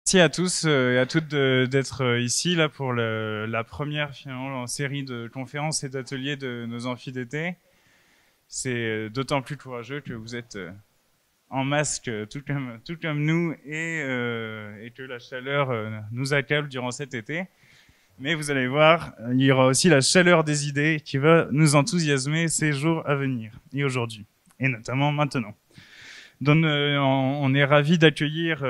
Merci à tous et à toutes d'être ici là pour la première finalement en série de conférences et d'ateliers de nos amphis d'été. C'est d'autant plus courageux que vous êtes en masque tout comme nous et que la chaleur nous accable durant cet été. Mais vous allez voir, il y aura aussi la chaleur des idées qui va nous enthousiasmer ces jours à venir et aujourd'hui, et notamment maintenant. Donc, on est ravis d'accueillir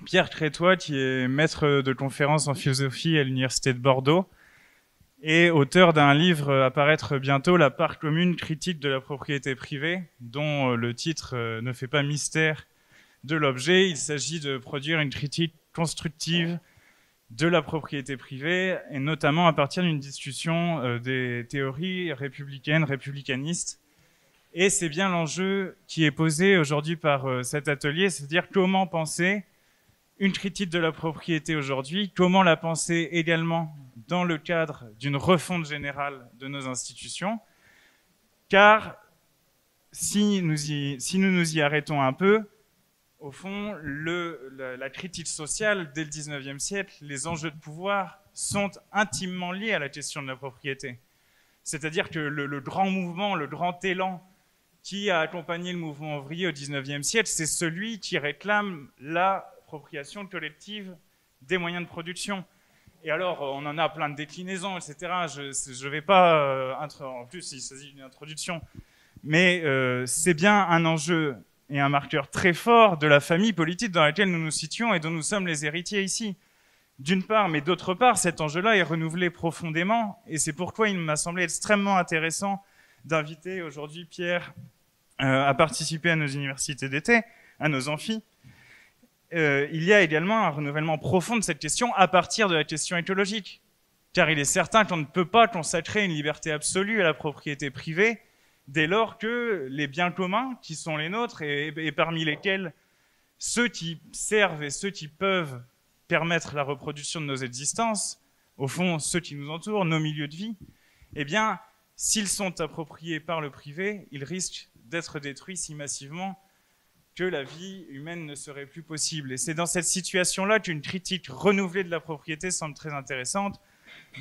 Pierre Crétois, qui est maître de conférence en philosophie à l'Université de Bordeaux et auteur d'un livre à paraître bientôt, La part commune critique de la propriété privée, dont le titre ne fait pas mystère de l'objet. Il s'agit de produire une critique constructive de la propriété privée, et notamment à partir d'une discussion des théories républicaines, républicanistes. Et c'est bien l'enjeu qui est posé aujourd'hui par cet atelier, c'est-à-dire comment penser une critique de la propriété aujourd'hui, comment la penser également dans le cadre d'une refonte générale de nos institutions, car si nous nous y arrêtons un peu, au fond, la critique sociale dès le 19e siècle, les enjeux de pouvoir sont intimement liés à la question de la propriété. C'est-à-dire que le grand mouvement, le grand élan qui a accompagné le mouvement ouvrier au 19e siècle, c'est celui qui réclame l'appropriation collective des moyens de production. Et alors, on en a plein de déclinaisons, etc. Je vais pas... en plus, il s'agit d'une introduction. Mais c'est bien un enjeu et un marqueur très fort de la famille politique dans laquelle nous nous situons et dont nous sommes les héritiers ici. D'une part, mais d'autre part, cet enjeu-là est renouvelé profondément. Et c'est pourquoi il m'a semblé extrêmement intéressant d'inviter aujourd'hui Pierre à participer à nos universités d'été, à nos amphis. Il y a également un renouvellement profond de cette question à partir de la question écologique. Car il est certain qu'on ne peut pas consacrer une liberté absolue à la propriété privée dès lors que les biens communs qui sont les nôtres et parmi lesquels ceux qui servent et ceux qui peuvent permettre la reproduction de nos existences, au fond ceux qui nous entourent, nos milieux de vie, eh bien, s'ils sont appropriés par le privé, ils risquent d'être détruits si massivement que la vie humaine ne serait plus possible. Et c'est dans cette situation-là qu'une critique renouvelée de la propriété semble très intéressante,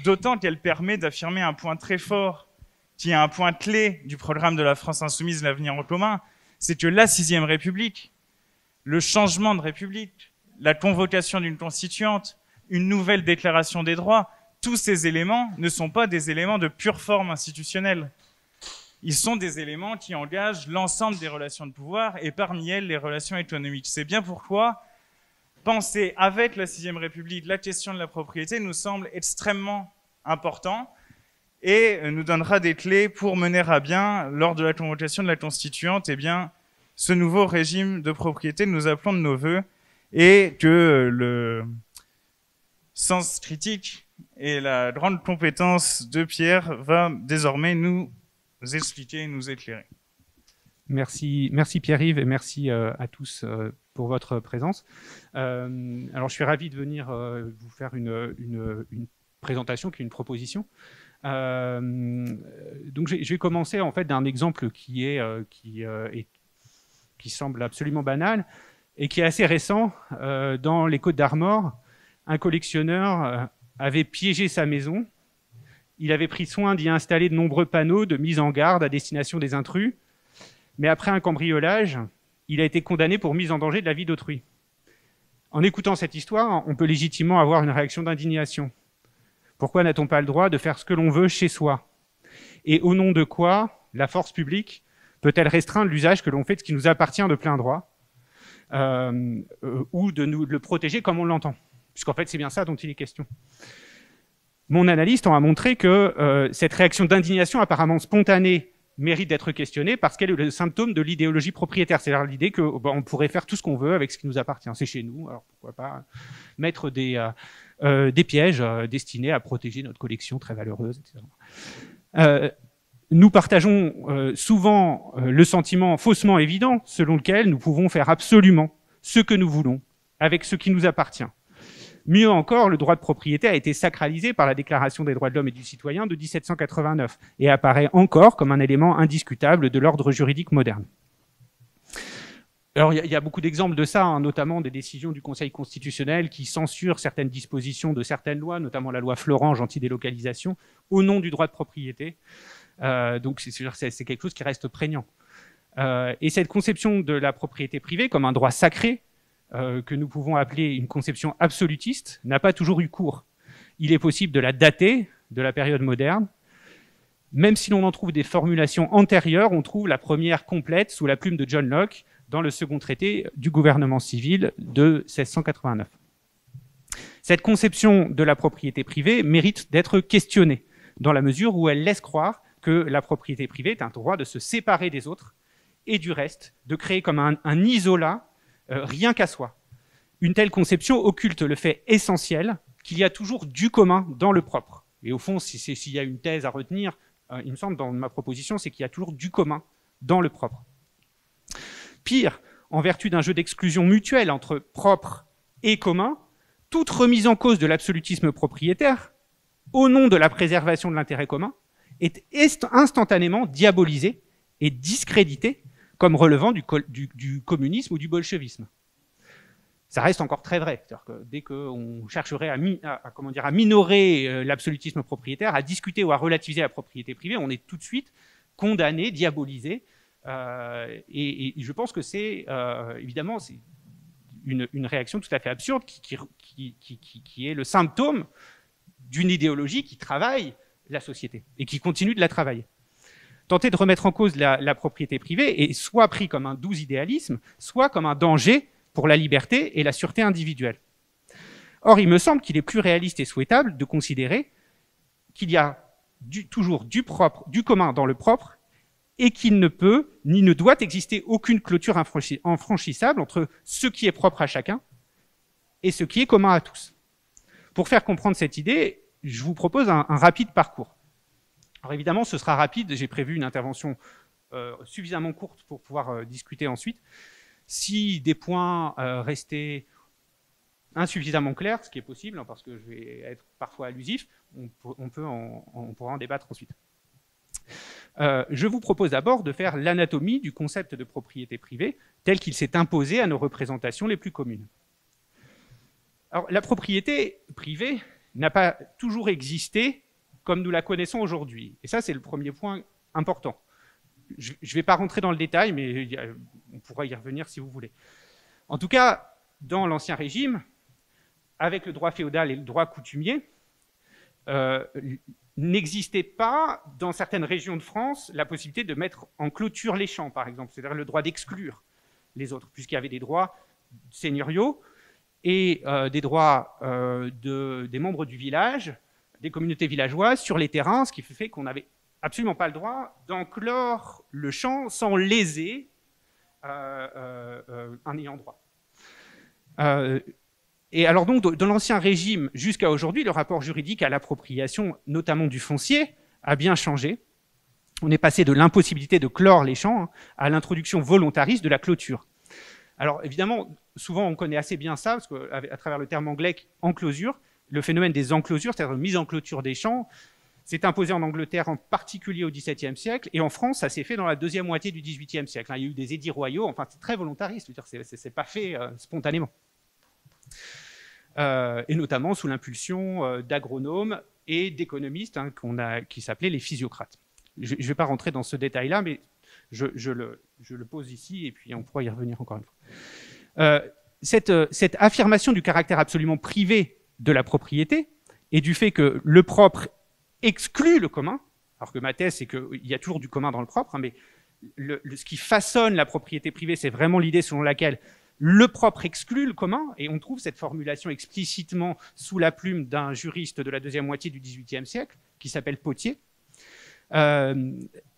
d'autant qu'elle permet d'affirmer un point très fort, qui est un point clé du programme de la France Insoumise, l'avenir en commun, c'est que la 6e République, le changement de République, la convocation d'une constituante, une nouvelle déclaration des droits, tous ces éléments ne sont pas des éléments de pure forme institutionnelle. Ils sont des éléments qui engagent l'ensemble des relations de pouvoir et parmi elles les relations économiques. C'est bien pourquoi penser avec la 6e République la question de la propriété nous semble extrêmement important et nous donnera des clés pour mener à bien, lors de la convocation de la constituante, eh bien, ce nouveau régime de propriété que nous appelons de nos vœux et que le sens critique et la grande compétence de Pierre va désormais nous expliquer et nous éclairer. Merci Pierre-Yves et merci à tous pour votre présence. Alors je suis ravi de venir vous faire une présentation qui est une proposition. Donc je vais commencer en fait d'un exemple qui semble absolument banal et qui est assez récent. Dans les Côtes d'Armor, un collectionneur avait piégé sa maison. Il avait pris soin d'y installer de nombreux panneaux de mise en garde à destination des intrus. Mais après un cambriolage, il a été condamné pour mise en danger de la vie d'autrui. En écoutant cette histoire, on peut légitimement avoir une réaction d'indignation. Pourquoi n'a-t-on pas le droit de faire ce que l'on veut chez soi? Et au nom de quoi la force publique peut-elle restreindre l'usage que l'on fait de ce qui nous appartient de plein droit ou de nous le protéger comme on l'entend? Puisqu'en fait, c'est bien ça dont il est question. Mon analyse tend à montrer que cette réaction d'indignation apparemment spontanée mérite d'être questionnée parce qu'elle est le symptôme de l'idéologie propriétaire. C'est-à-dire l'idée qu'on pourrait faire tout ce qu'on veut avec ce qui nous appartient. C'est chez nous, alors pourquoi pas mettre des pièges destinés à protéger notre collection très valeureuse, etc. Nous partageons souvent le sentiment faussement évident selon lequel nous pouvons faire absolument ce que nous voulons avec ce qui nous appartient. Mieux encore, le droit de propriété a été sacralisé par la Déclaration des droits de l'homme et du citoyen de 1789 et apparaît encore comme un élément indiscutable de l'ordre juridique moderne. Alors, il y a beaucoup d'exemples de ça, hein, notamment des décisions du Conseil constitutionnel qui censurent certaines dispositions de certaines lois, notamment la loi Florange anti-délocalisation, au nom du droit de propriété. Donc, c'est quelque chose qui reste prégnant. Et cette conception de la propriété privée comme un droit sacré, que nous pouvons appeler une conception absolutiste, n'a pas toujours eu cours. Il est possible de la dater de la période moderne. Même si l'on en trouve des formulations antérieures, on trouve la première complète sous la plume de John Locke dans le second traité du gouvernement civil de 1689. Cette conception de la propriété privée mérite d'être questionnée, dans la mesure où elle laisse croire que la propriété privée est un droit de se séparer des autres et du reste, de créer comme un isolat rien qu'à soi. Une telle conception occulte le fait essentiel qu'il y a toujours du commun dans le propre. Et au fond, s'il y a une thèse à retenir, il me semble, dans ma proposition, c'est qu'il y a toujours du commun dans le propre. Pire, en vertu d'un jeu d'exclusion mutuelle entre propre et commun, toute remise en cause de l'absolutisme propriétaire, au nom de la préservation de l'intérêt commun, est instantanément diabolisée et discréditée comme relevant du communisme ou du bolchevisme. Ça reste encore très vrai. C'est-à-dire que dès qu'on chercherait à minorer l'absolutisme propriétaire, à discuter ou à relativiser la propriété privée, on est tout de suite condamné, diabolisé. Et je pense que c'est évidemment une réaction tout à fait absurde qui est le symptôme d'une idéologie qui travaille la société et qui continue de la travailler. Tenter de remettre en cause la propriété privée est soit pris comme un doux idéalisme, soit comme un danger pour la liberté et la sûreté individuelle. Or, il me semble qu'il est plus réaliste et souhaitable de considérer qu'il y a toujours du commun dans le propre et qu'il ne peut ni ne doit exister aucune clôture infranchissable entre ce qui est propre à chacun et ce qui est commun à tous. Pour faire comprendre cette idée, je vous propose un rapide parcours. Alors évidemment, ce sera rapide, j'ai prévu une intervention suffisamment courte pour pouvoir discuter ensuite. Si des points restaient insuffisamment clairs, ce qui est possible, hein, parce que je vais être parfois allusif, on pourra en débattre ensuite. Je vous propose d'abord de faire l'anatomie du concept de propriété privée tel qu'il s'est imposé à nos représentations les plus communes. Alors, la propriété privée n'a pas toujours existé comme nous la connaissons aujourd'hui. Et ça, c'est le premier point important. Je ne vais pas rentrer dans le détail, mais on pourra y revenir si vous voulez. En tout cas, dans l'Ancien Régime, avec le droit féodal et le droit coutumier, n'existait pas, dans certaines régions de France, la possibilité de mettre en clôture les champs, par exemple, c'est-à-dire le droit d'exclure les autres, puisqu'il y avait des droits seigneuriaux et des droits des membres du village, des communautés villageoises sur les terrains, ce qui fait qu'on n'avait absolument pas le droit d'enclore le champ sans léser un ayant droit. Et alors donc, dans l'Ancien Régime jusqu'à aujourd'hui, le rapport juridique à l'appropriation, notamment du foncier, a bien changé. On est passé de l'impossibilité de clore les champs à l'introduction volontariste de la clôture. Alors évidemment, souvent on connaît assez bien ça, parce qu'à travers le terme anglais « enclosure », le phénomène des enclosures, c'est-à-dire la mise en clôture des champs, s'est imposé en Angleterre en particulier au XVIIe siècle, et en France, ça s'est fait dans la deuxième moitié du XVIIIe siècle. Il y a eu des édits royaux, enfin c'est très volontariste, c'est pas fait spontanément. Et notamment sous l'impulsion d'agronomes et d'économistes qui s'appelaient les physiocrates. Je ne vais pas rentrer dans ce détail-là, mais je le pose ici, et puis on pourra y revenir encore une fois. Cette affirmation du caractère absolument privé de la propriété et du fait que le propre exclut le commun, alors que ma thèse, c'est qu'il y a toujours du commun dans le propre, mais ce qui façonne la propriété privée, c'est vraiment l'idée selon laquelle le propre exclut le commun, et on trouve cette formulation explicitement sous la plume d'un juriste de la deuxième moitié du XVIIIe siècle, qui s'appelle Pothier. Cette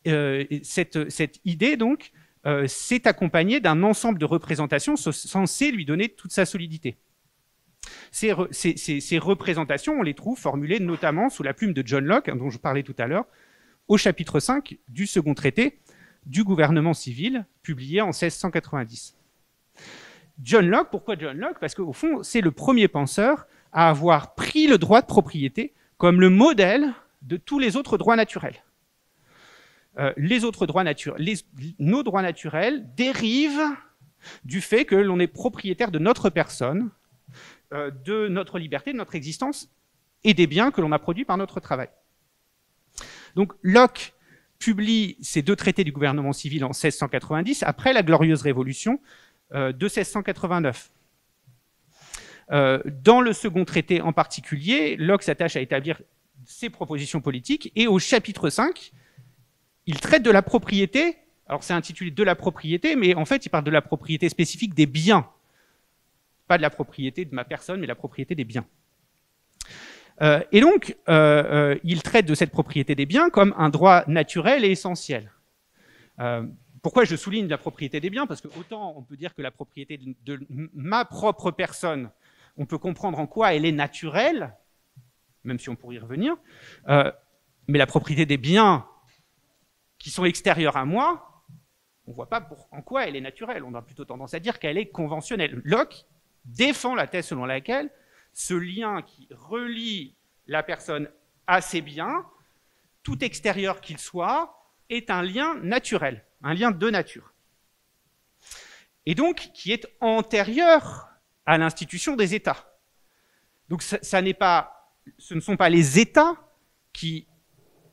idée, donc, s'est accompagnée d'un ensemble de représentations censées lui donner toute sa solidité. Ces représentations, on les trouve formulées notamment sous la plume de John Locke, dont je parlais tout à l'heure, au chapitre 5 du second traité du gouvernement civil, publié en 1690. John Locke, pourquoi John Locke? Parce qu'au fond, c'est le premier penseur à avoir pris le droit de propriété comme le modèle de tous les autres droits naturels. Nos droits naturels dérivent du fait que l'on est propriétaire de notre personne, de notre liberté, de notre existence et des biens que l'on a produits par notre travail. Donc Locke publie ces deux traités du gouvernement civil en 1690, après la Glorieuse Révolution de 1689. Dans le second traité en particulier, Locke s'attache à établir ses propositions politiques, et au chapitre 5, il traite de la propriété. Alors c'est intitulé de la propriété, mais en fait il parle de la propriété spécifique des biens. Pas de la propriété de ma personne, mais la propriété des biens. Et donc, il traite de cette propriété des biens comme un droit naturel et essentiel. Pourquoi je souligne la propriété des biens? Parce que autant on peut dire que la propriété de ma propre personne, on peut comprendre en quoi elle est naturelle, même si on pourrait y revenir, mais la propriété des biens qui sont extérieurs à moi, on ne voit pas en quoi elle est naturelle. On a plutôt tendance à dire qu'elle est conventionnelle. Locke défend la thèse selon laquelle ce lien qui relie la personne à ses biens, tout extérieur qu'il soit, est un lien naturel, un lien de nature. Et donc, qui est antérieur à l'institution des États. Donc, ce ne sont pas les États qui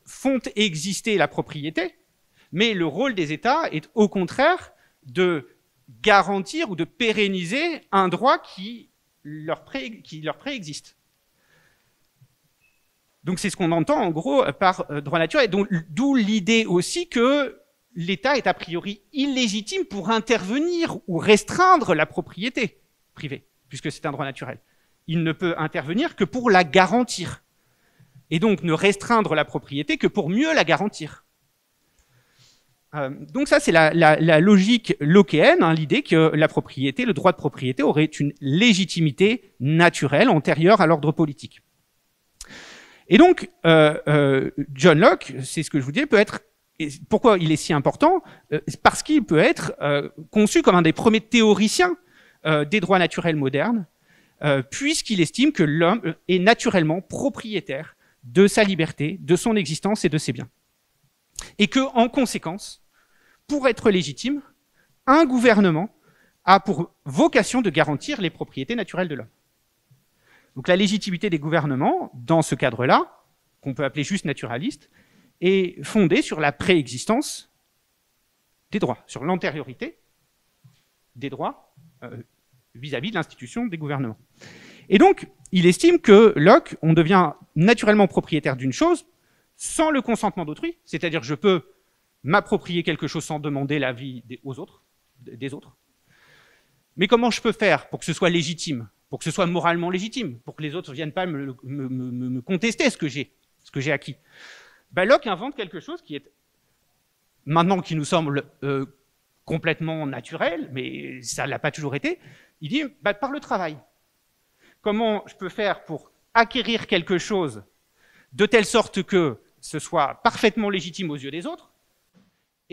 font exister la propriété, mais le rôle des États est au contraire de garantir ou de pérenniser un droit qui leur préexiste. Donc c'est ce qu'on entend en gros par droit naturel, d'où l'idée aussi que l'État est a priori illégitime pour intervenir ou restreindre la propriété privée, puisque c'est un droit naturel. Il ne peut intervenir que pour la garantir, et donc ne restreindre la propriété que pour mieux la garantir. Donc ça, c'est la logique lockéenne, hein, l'idée que la propriété, le droit de propriété aurait une légitimité naturelle antérieure à l'ordre politique. Et donc, John Locke, c'est ce que je vous disais, peut être, pourquoi il est si important, parce qu'il peut être conçu comme un des premiers théoriciens des droits naturels modernes, puisqu'il estime que l'homme est naturellement propriétaire de sa liberté, de son existence et de ses biens. Et que, en conséquence, pour être légitime, un gouvernement a pour vocation de garantir les propriétés naturelles de l'homme. Donc la légitimité des gouvernements, dans ce cadre-là, qu'on peut appeler juste naturaliste, est fondée sur la préexistence des droits, sur l'antériorité des droits vis-à-vis de l'institution des gouvernements. Et donc, il estime que Locke, on devient naturellement propriétaire d'une chose sans le consentement d'autrui, c'est-à-dire je peux m'approprier quelque chose sans demander l'avis des autres. Mais comment je peux faire pour que ce soit légitime, pour que ce soit moralement légitime, pour que les autres ne viennent pas me contester ce que j'ai acquis? Locke invente quelque chose qui est, maintenant qui nous semble complètement naturel, mais ça ne l'a pas toujours été. Il dit, par le travail. Comment je peux faire pour acquérir quelque chose de telle sorte que ce soit parfaitement légitime aux yeux des autres?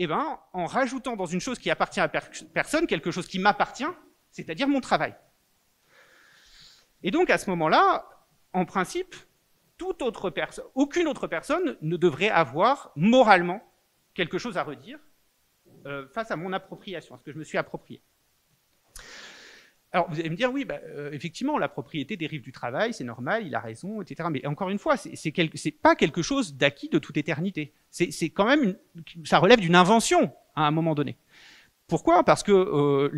Eh bien, en rajoutant dans une chose qui appartient à personne, quelque chose qui m'appartient, c'est-à-dire mon travail. Et donc, à ce moment-là, en principe, aucune autre personne ne devrait avoir moralement quelque chose à redire face à mon appropriation, à ce que je me suis approprié. Alors, vous allez me dire, oui, effectivement, la propriété dérive du travail, c'est normal, il a raison, etc. Mais encore une fois, c'est pas quelque chose d'acquis de toute éternité. C'est quand même, ça relève d'une invention à un moment donné. Pourquoi? Parce que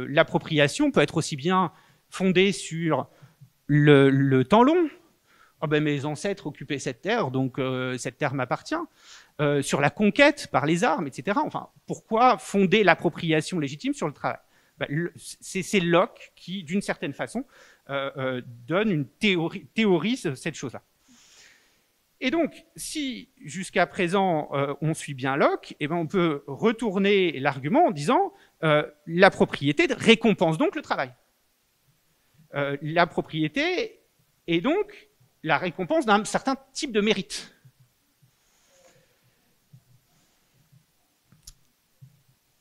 l'appropriation peut être aussi bien fondée sur le temps long. Oh mes ancêtres occupaient cette terre, donc cette terre m'appartient. Sur la conquête par les armes, etc. Enfin, pourquoi fonder l'appropriation légitime sur le travail? C'est Locke qui, d'une certaine façon, théorise cette chose-là. Et donc, si jusqu'à présent on suit bien Locke, eh ben on peut retourner l'argument en disant la propriété récompense donc le travail. La propriété est donc la récompense d'un certain type de mérite.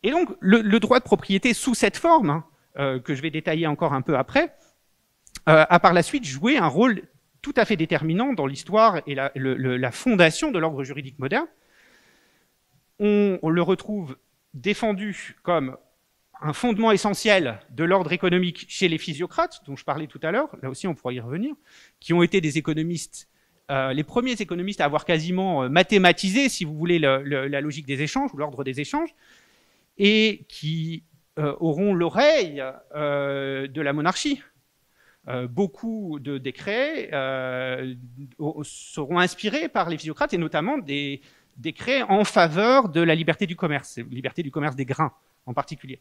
Et donc, le droit de propriété sous cette forme, que je vais détailler encore un peu après, a par la suite joué un rôle tout à fait déterminant dans l'histoire et la fondation de l'ordre juridique moderne. On le retrouve défendu comme un fondement essentiel de l'ordre économique chez les physiocrates, dont je parlais tout à l'heure, là aussi on pourra y revenir, qui ont été des économistes, les premiers économistes à avoir quasiment mathématisé, si vous voulez, la logique des échanges ou l'ordre des échanges, et qui auront l'oreille de la monarchie. Beaucoup de décrets seront inspirés par les physiocrates, et notamment des décrets en faveur de la liberté du commerce des grains en particulier.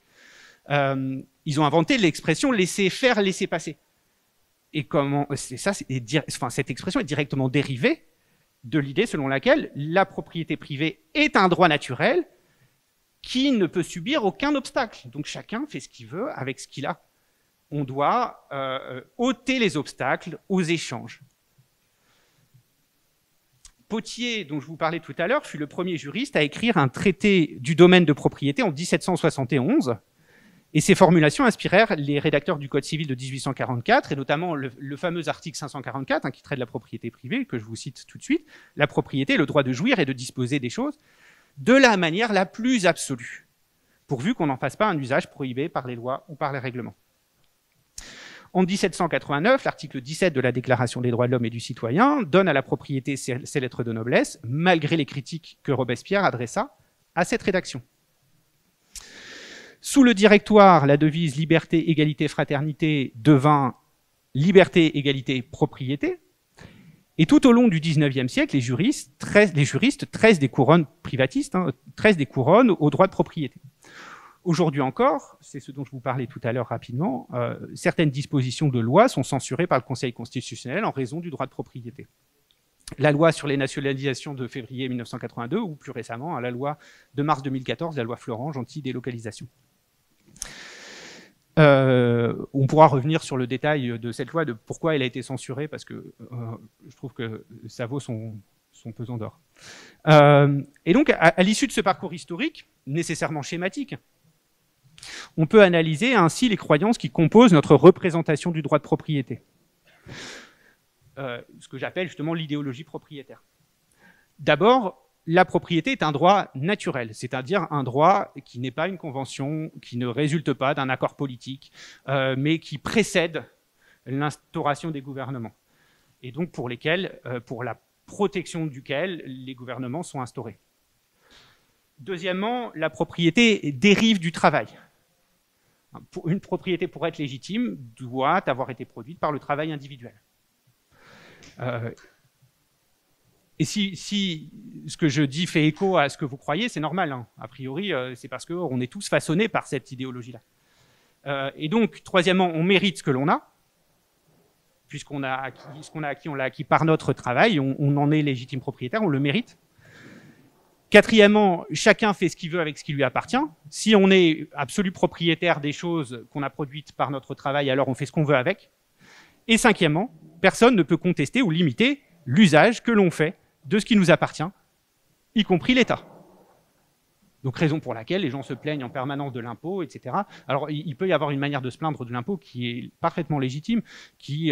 Ils ont inventé l'expression « laisser faire, laisser passer ». Et cette expression est directement dérivée de l'idée selon laquelle la propriété privée est un droit naturel qui ne peut subir aucun obstacle. Donc chacun fait ce qu'il veut avec ce qu'il a. On doit ôter les obstacles aux échanges. Pothier, dont je vous parlais tout à l'heure, fut le premier juriste à écrire un traité du domaine de propriété en 1771, et ces formulations inspirèrent les rédacteurs du Code civil de 1844, et notamment le fameux article 544, qui traite de la propriété privée, que je vous cite tout de suite. La propriété est le droit de jouir et de disposer des choses de la manière la plus absolue, pourvu qu'on n'en fasse pas un usage prohibé par les lois ou par les règlements. En 1789, l'article 17 de la Déclaration des droits de l'homme et du citoyen donne à la propriété ses lettres de noblesse, malgré les critiques que Robespierre adressa à cette rédaction. Sous le Directoire, la devise « Liberté, égalité, fraternité » devint « Liberté, égalité, propriété ». Et tout au long du XIXe siècle, les juristes tressent des couronnes privatistes, tressent des couronnes au droit de propriété. Aujourd'hui encore, c'est ce dont je vous parlais tout à l'heure rapidement, certaines dispositions de loi sont censurées par le Conseil constitutionnel en raison du droit de propriété. La loi sur les nationalisations de février 1982 ou plus récemment la loi de mars 2014, la loi Florange anti-délocalisation. On pourra revenir sur le détail de cette loi, de pourquoi elle a été censurée, parce que je trouve que ça vaut son pesant d'or. Et donc, à l'issue de ce parcours historique, nécessairement schématique, on peut analyser ainsi les croyances qui composent notre représentation du droit de propriété. Ce que j'appelle justement l'idéologie propriétaire. D'abord, la propriété est un droit naturel, c'est-à-dire un droit qui n'est pas une convention, qui ne résulte pas d'un accord politique, mais qui précède l'instauration des gouvernements, et donc pour la protection duquel les gouvernements sont instaurés. Deuxièmement, la propriété dérive du travail. Une propriété, pour être légitime, doit avoir été produite par le travail individuel. Et si ce que je dis fait écho à ce que vous croyez, c'est normal. A priori, c'est parce qu'on est tous façonnés par cette idéologie-là. Et donc, troisièmement, on mérite ce que l'on a, puisqu'on a acquis ce qu'on a acquis, on l'a acquis par notre travail, on en est légitime propriétaire, on le mérite. Quatrièmement, chacun fait ce qu'il veut avec ce qui lui appartient. Si on est absolu propriétaire des choses qu'on a produites par notre travail, alors on fait ce qu'on veut avec. Et cinquièmement, personne ne peut contester ou limiter l'usage que l'on fait de ce qui nous appartient, y compris l'État. Donc raison pour laquelle les gens se plaignent en permanence de l'impôt, etc. Alors il peut y avoir une manière de se plaindre de l'impôt qui est parfaitement légitime, qui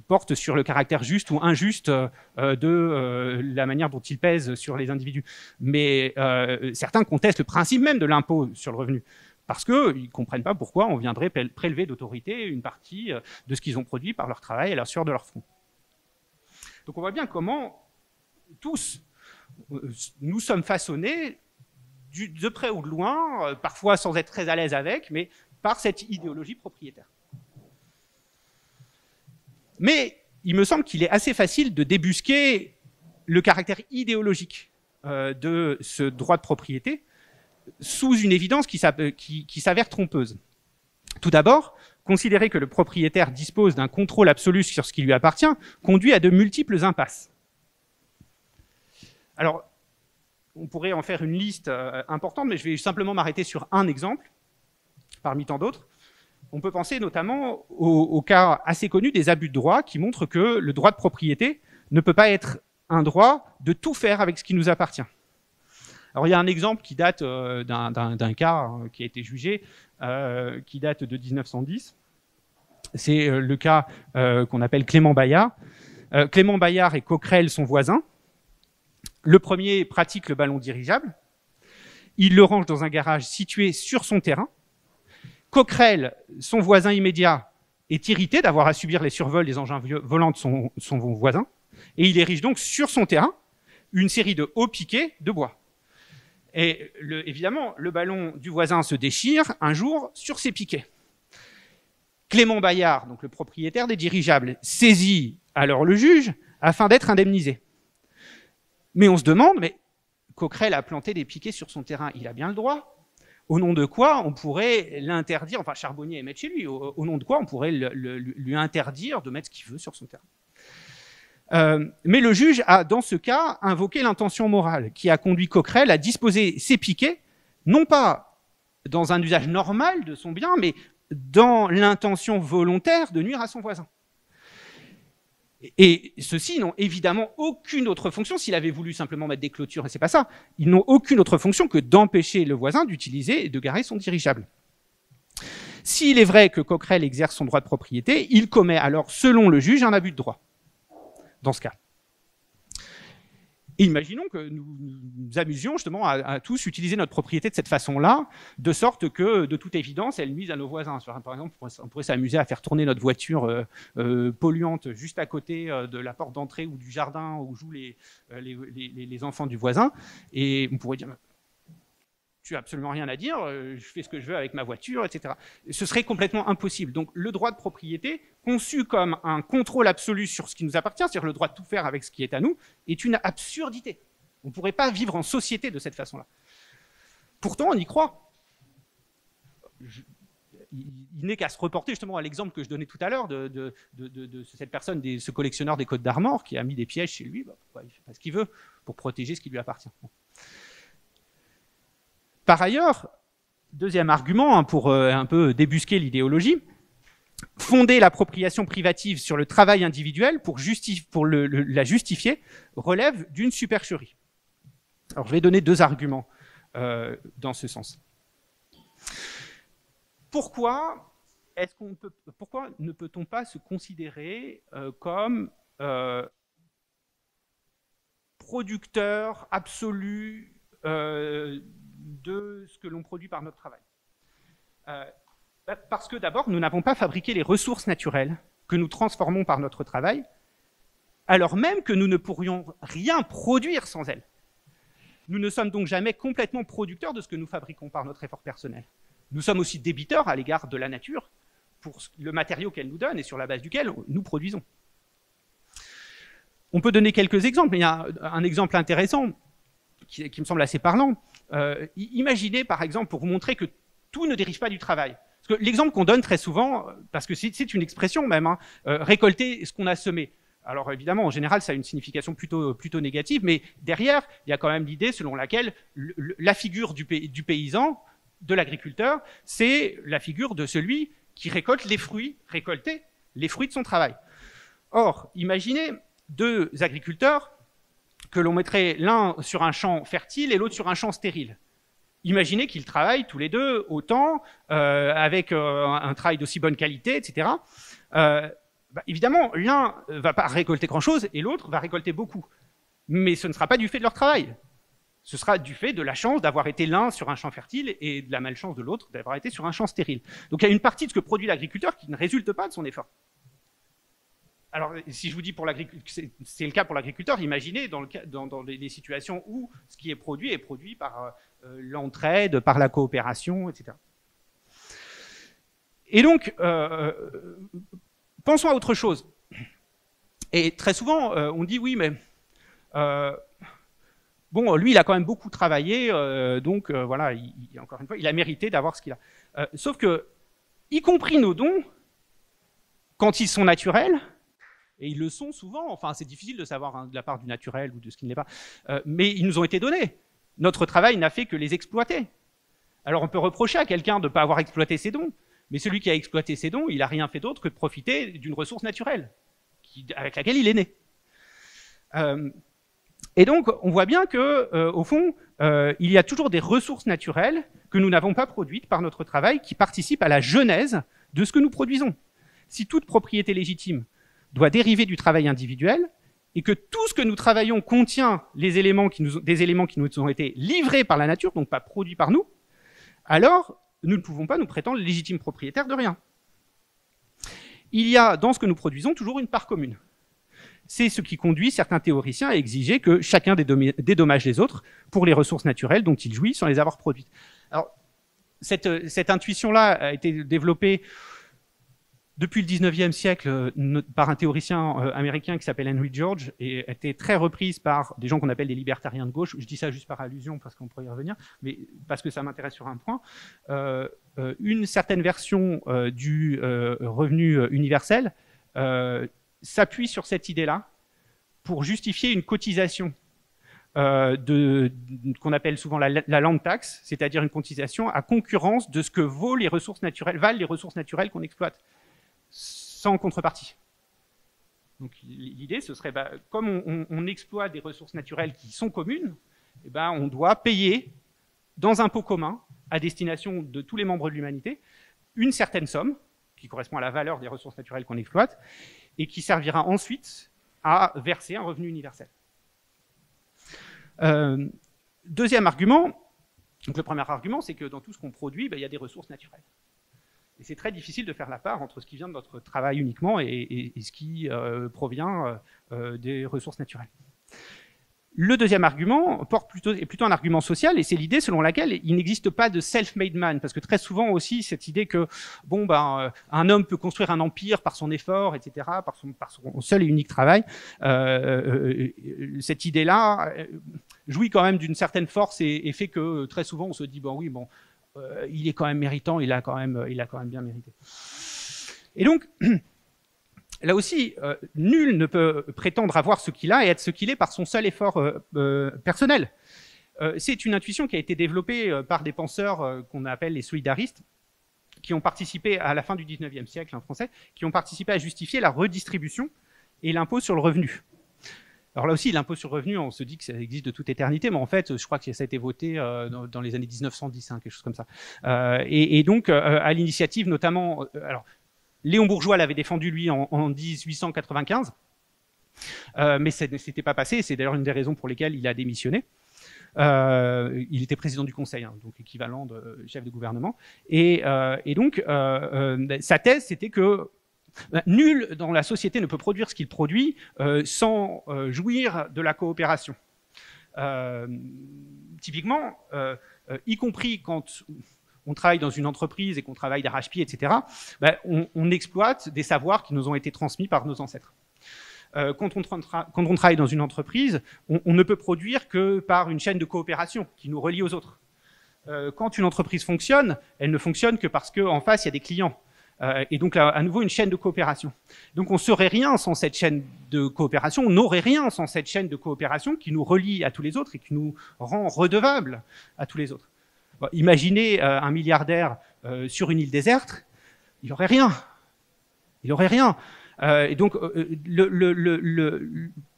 porte sur le caractère juste ou injuste de la manière dont il pèse sur les individus. Mais certains contestent le principe même de l'impôt sur le revenu, parce qu'ils ne comprennent pas pourquoi on viendrait prélever d'autorité une partie de ce qu'ils ont produit par leur travail à la sueur de leur front. Donc on voit bien comment tous nous sommes façonnés de près ou de loin, parfois sans être très à l'aise avec, mais par cette idéologie propriétaire. Mais il me semble qu'il est assez facile de débusquer le caractère idéologique de ce droit de propriété sous une évidence qui s'avère trompeuse. Tout d'abord, considérer que le propriétaire dispose d'un contrôle absolu sur ce qui lui appartient conduit à de multiples impasses. Alors, on pourrait en faire une liste importante, mais je vais simplement m'arrêter sur un exemple, parmi tant d'autres. On peut penser notamment au cas assez connu des abus de droit qui montrent que le droit de propriété ne peut pas être un droit de tout faire avec ce qui nous appartient. Alors il y a un exemple qui date d'un cas qui a été jugé, qui date de 1910. C'est le cas qu'on appelle Clément Bayard. Clément Bayard et Coquerel sont voisins. Le premier pratique le ballon dirigeable. Il le range dans un garage situé sur son terrain. Coquerel, son voisin immédiat, est irrité d'avoir à subir les survols des engins volants de son voisin, et il érige donc sur son terrain une série de hauts piquets de bois. Et évidemment, le ballon du voisin se déchire un jour sur ces piquets. Clément Bayard, donc le propriétaire des dirigeables, saisit alors le juge afin d'être indemnisé. Mais on se demande, mais Coquerel a planté des piquets sur son terrain, il a bien le droit. Au nom de quoi on pourrait l'interdire, enfin Charbonnier est maître chez lui, au nom de quoi on pourrait lui interdire de mettre ce qu'il veut sur son terrain. Mais le juge a, dans ce cas, invoqué l'intention morale qui a conduit Coquerel à disposer ses piquets, non pas dans un usage normal de son bien, mais dans l'intention volontaire de nuire à son voisin. Et ceux-ci n'ont évidemment aucune autre fonction. S'il avait voulu simplement mettre des clôtures, et c'est pas ça, ils n'ont aucune autre fonction que d'empêcher le voisin d'utiliser et de garer son dirigeable. S'il est vrai que Coquerel exerce son droit de propriété, il commet alors, selon le juge, un abus de droit, dans ce cas. Et imaginons que nous nous amusions justement à tous utiliser notre propriété de cette façon-là, de sorte que, de toute évidence, elle nuise à nos voisins. Par exemple, on pourrait s'amuser à faire tourner notre voiture polluante juste à côté de la porte d'entrée ou du jardin où jouent les enfants du voisin, et on pourrait dire tu n'as absolument rien à dire, je fais ce que je veux avec ma voiture, etc. Ce serait complètement impossible. Donc le droit de propriété, conçu comme un contrôle absolu sur ce qui nous appartient, c'est-à-dire le droit de tout faire avec ce qui est à nous, est une absurdité. On ne pourrait pas vivre en société de cette façon-là. Pourtant, on y croit. Il n'est qu'à se reporter justement à l'exemple que je donnais tout à l'heure de cette personne, ce collectionneur des Côtes d'Armor, qui a mis des pièges chez lui, il ne fait pas ce qu'il veut pour protéger ce qui lui appartient. Bon. Par ailleurs, deuxième argument, pour un peu débusquer l'idéologie, fonder l'appropriation privative sur le travail individuel pour la justifier relève d'une supercherie. Alors je vais donner deux arguments dans ce sens. Pourquoi ne peut-on pas se considérer comme producteur absolu de ce que l'on produit par notre travail? Parce que d'abord, nous n'avons pas fabriqué les ressources naturelles que nous transformons par notre travail, alors même que nous ne pourrions rien produire sans elles. Nous ne sommes donc jamais complètement producteurs de ce que nous fabriquons par notre effort personnel. Nous sommes aussi débiteurs à l'égard de la nature pour le matériau qu'elle nous donne et sur la base duquel nous produisons. On peut donner quelques exemples, mais il y a un exemple intéressant qui me semble assez parlant. Imaginez par exemple, pour vous montrer que tout ne dérive pas du travail. Parce que l'exemple qu'on donne très souvent, parce que c'est une expression même, hein, récolter ce qu'on a semé. Alors évidemment, en général, ça a une signification plutôt négative, mais derrière, il y a quand même l'idée selon laquelle la figure du paysan, de l'agriculteur, c'est la figure de celui qui récolte les fruits, récolter les fruits de son travail. Or, imaginez deux agriculteurs que l'on mettrait l'un sur un champ fertile et l'autre sur un champ stérile. Imaginez qu'ils travaillent tous les deux autant, avec un travail d'aussi bonne qualité, etc. Évidemment, l'un ne va pas récolter grand-chose et l'autre va récolter beaucoup. Mais ce ne sera pas du fait de leur travail. Ce sera du fait de la chance d'avoir été l'un sur un champ fertile et de la malchance de l'autre d'avoir été sur un champ stérile. Donc il y a une partie de ce que produit l'agriculteur qui ne résulte pas de son effort. Alors, si je vous dis c'est le cas pour l'agriculteur, imaginez dans les situations où ce qui est produit par l'entraide, par la coopération, etc. Et donc, pensons à autre chose. Et très souvent, on dit oui, mais bon, lui, il a quand même beaucoup travaillé, donc voilà, encore une fois, il a mérité d'avoir ce qu'il a. Sauf que, y compris nos dons, quand ils sont naturels, et ils le sont souvent, enfin c'est difficile de savoir de la part du naturel ou de ce qui ne l'est pas, mais ils nous ont été donnés. Notre travail n'a fait que les exploiter. Alors on peut reprocher à quelqu'un de ne pas avoir exploité ses dons, mais celui qui a exploité ses dons, il n'a rien fait d'autre que de profiter d'une ressource naturelle avec laquelle il est né. Et donc on voit bien que, au fond, il y a toujours des ressources naturelles que nous n'avons pas produites par notre travail qui participent à la genèse de ce que nous produisons. Si toute propriété légitime doit dériver du travail individuel, et que tout ce que nous travaillons contient des éléments qui nous ont été livrés par la nature, donc pas produits par nous, alors nous ne pouvons pas nous prétendre légitimes propriétaires de rien. Il y a dans ce que nous produisons toujours une part commune. C'est ce qui conduit certains théoriciens à exiger que chacun dédommage les autres pour les ressources naturelles dont il jouit sans les avoir produites. Alors, cette intuition-là a été développée depuis le 19e siècle par un théoricien américain qui s'appelle Henry George et a été très reprise par des gens qu'on appelle des libertariens de gauche. Je dis ça juste par allusion parce qu'on pourrait y revenir, mais parce que ça m'intéresse sur un point. Une certaine version du revenu universel s'appuie sur cette idée-là pour justifier une cotisation qu'on appelle souvent la land tax, c'est-à-dire une cotisation à concurrence de ce que valent les ressources naturelles qu'on exploite, sans contrepartie. Donc l'idée, ce serait, comme on exploite des ressources naturelles qui sont communes, eh ben, on doit payer dans un pot commun, à destination de tous les membres de l'humanité, une certaine somme, qui correspond à la valeur des ressources naturelles qu'on exploite, et qui servira ensuite à verser un revenu universel. Deuxième argument, donc le premier argument, c'est que dans tout ce qu'on produit, il y a des ressources naturelles. Et c'est très difficile de faire la part entre ce qui vient de notre travail uniquement et ce qui provient des ressources naturelles. Le deuxième argument est plutôt un argument social, et c'est l'idée selon laquelle il n'existe pas de self-made man, parce que très souvent aussi cette idée que un homme peut construire un empire par son effort, etc., par son seul et unique travail, cette idée-là jouit quand même d'une certaine force et fait que très souvent on se dit il est quand même méritant, il a quand même bien mérité. Et donc là aussi, nul ne peut prétendre avoir ce qu'il a et être ce qu'il est par son seul effort personnel. C'est une intuition qui a été développée par des penseurs qu'on appelle les solidaristes, qui ont participé à la fin du 19e siècle, en français, qui ont participé à justifier la redistribution et l'impôt sur le revenu. Alors là aussi, l'impôt sur le revenu, on se dit que ça existe de toute éternité, mais en fait, je crois que ça a été voté dans les années 1910, quelque chose comme ça. Et donc, à l'initiative notamment... Léon Bourgeois l'avait défendu, lui, en 1895, mais ça ne s'était pas passé, c'est d'ailleurs une des raisons pour lesquelles il a démissionné. Il était président du Conseil, donc équivalent de chef de gouvernement. Et donc, sa thèse, c'était que nul dans la société ne peut produire ce qu'il produit sans jouir de la coopération. Typiquement, y compris quand on travaille dans une entreprise et qu'on travaille d'arrache-pied, etc., on exploite des savoirs qui nous ont été transmis par nos ancêtres. Quand on travaille dans une entreprise, on ne peut produire que par une chaîne de coopération qui nous relie aux autres. Quand une entreprise fonctionne, elle ne fonctionne que parce qu'en face, il y a des clients. Et donc, là, à nouveau, une chaîne de coopération. Donc, on serait rien sans cette chaîne de coopération, on n'aurait rien sans cette chaîne de coopération qui nous relie à tous les autres et qui nous rend redevables à tous les autres. Bon, imaginez un milliardaire sur une île déserte, il n'y aurait rien. Il n'y aurait rien. Et donc,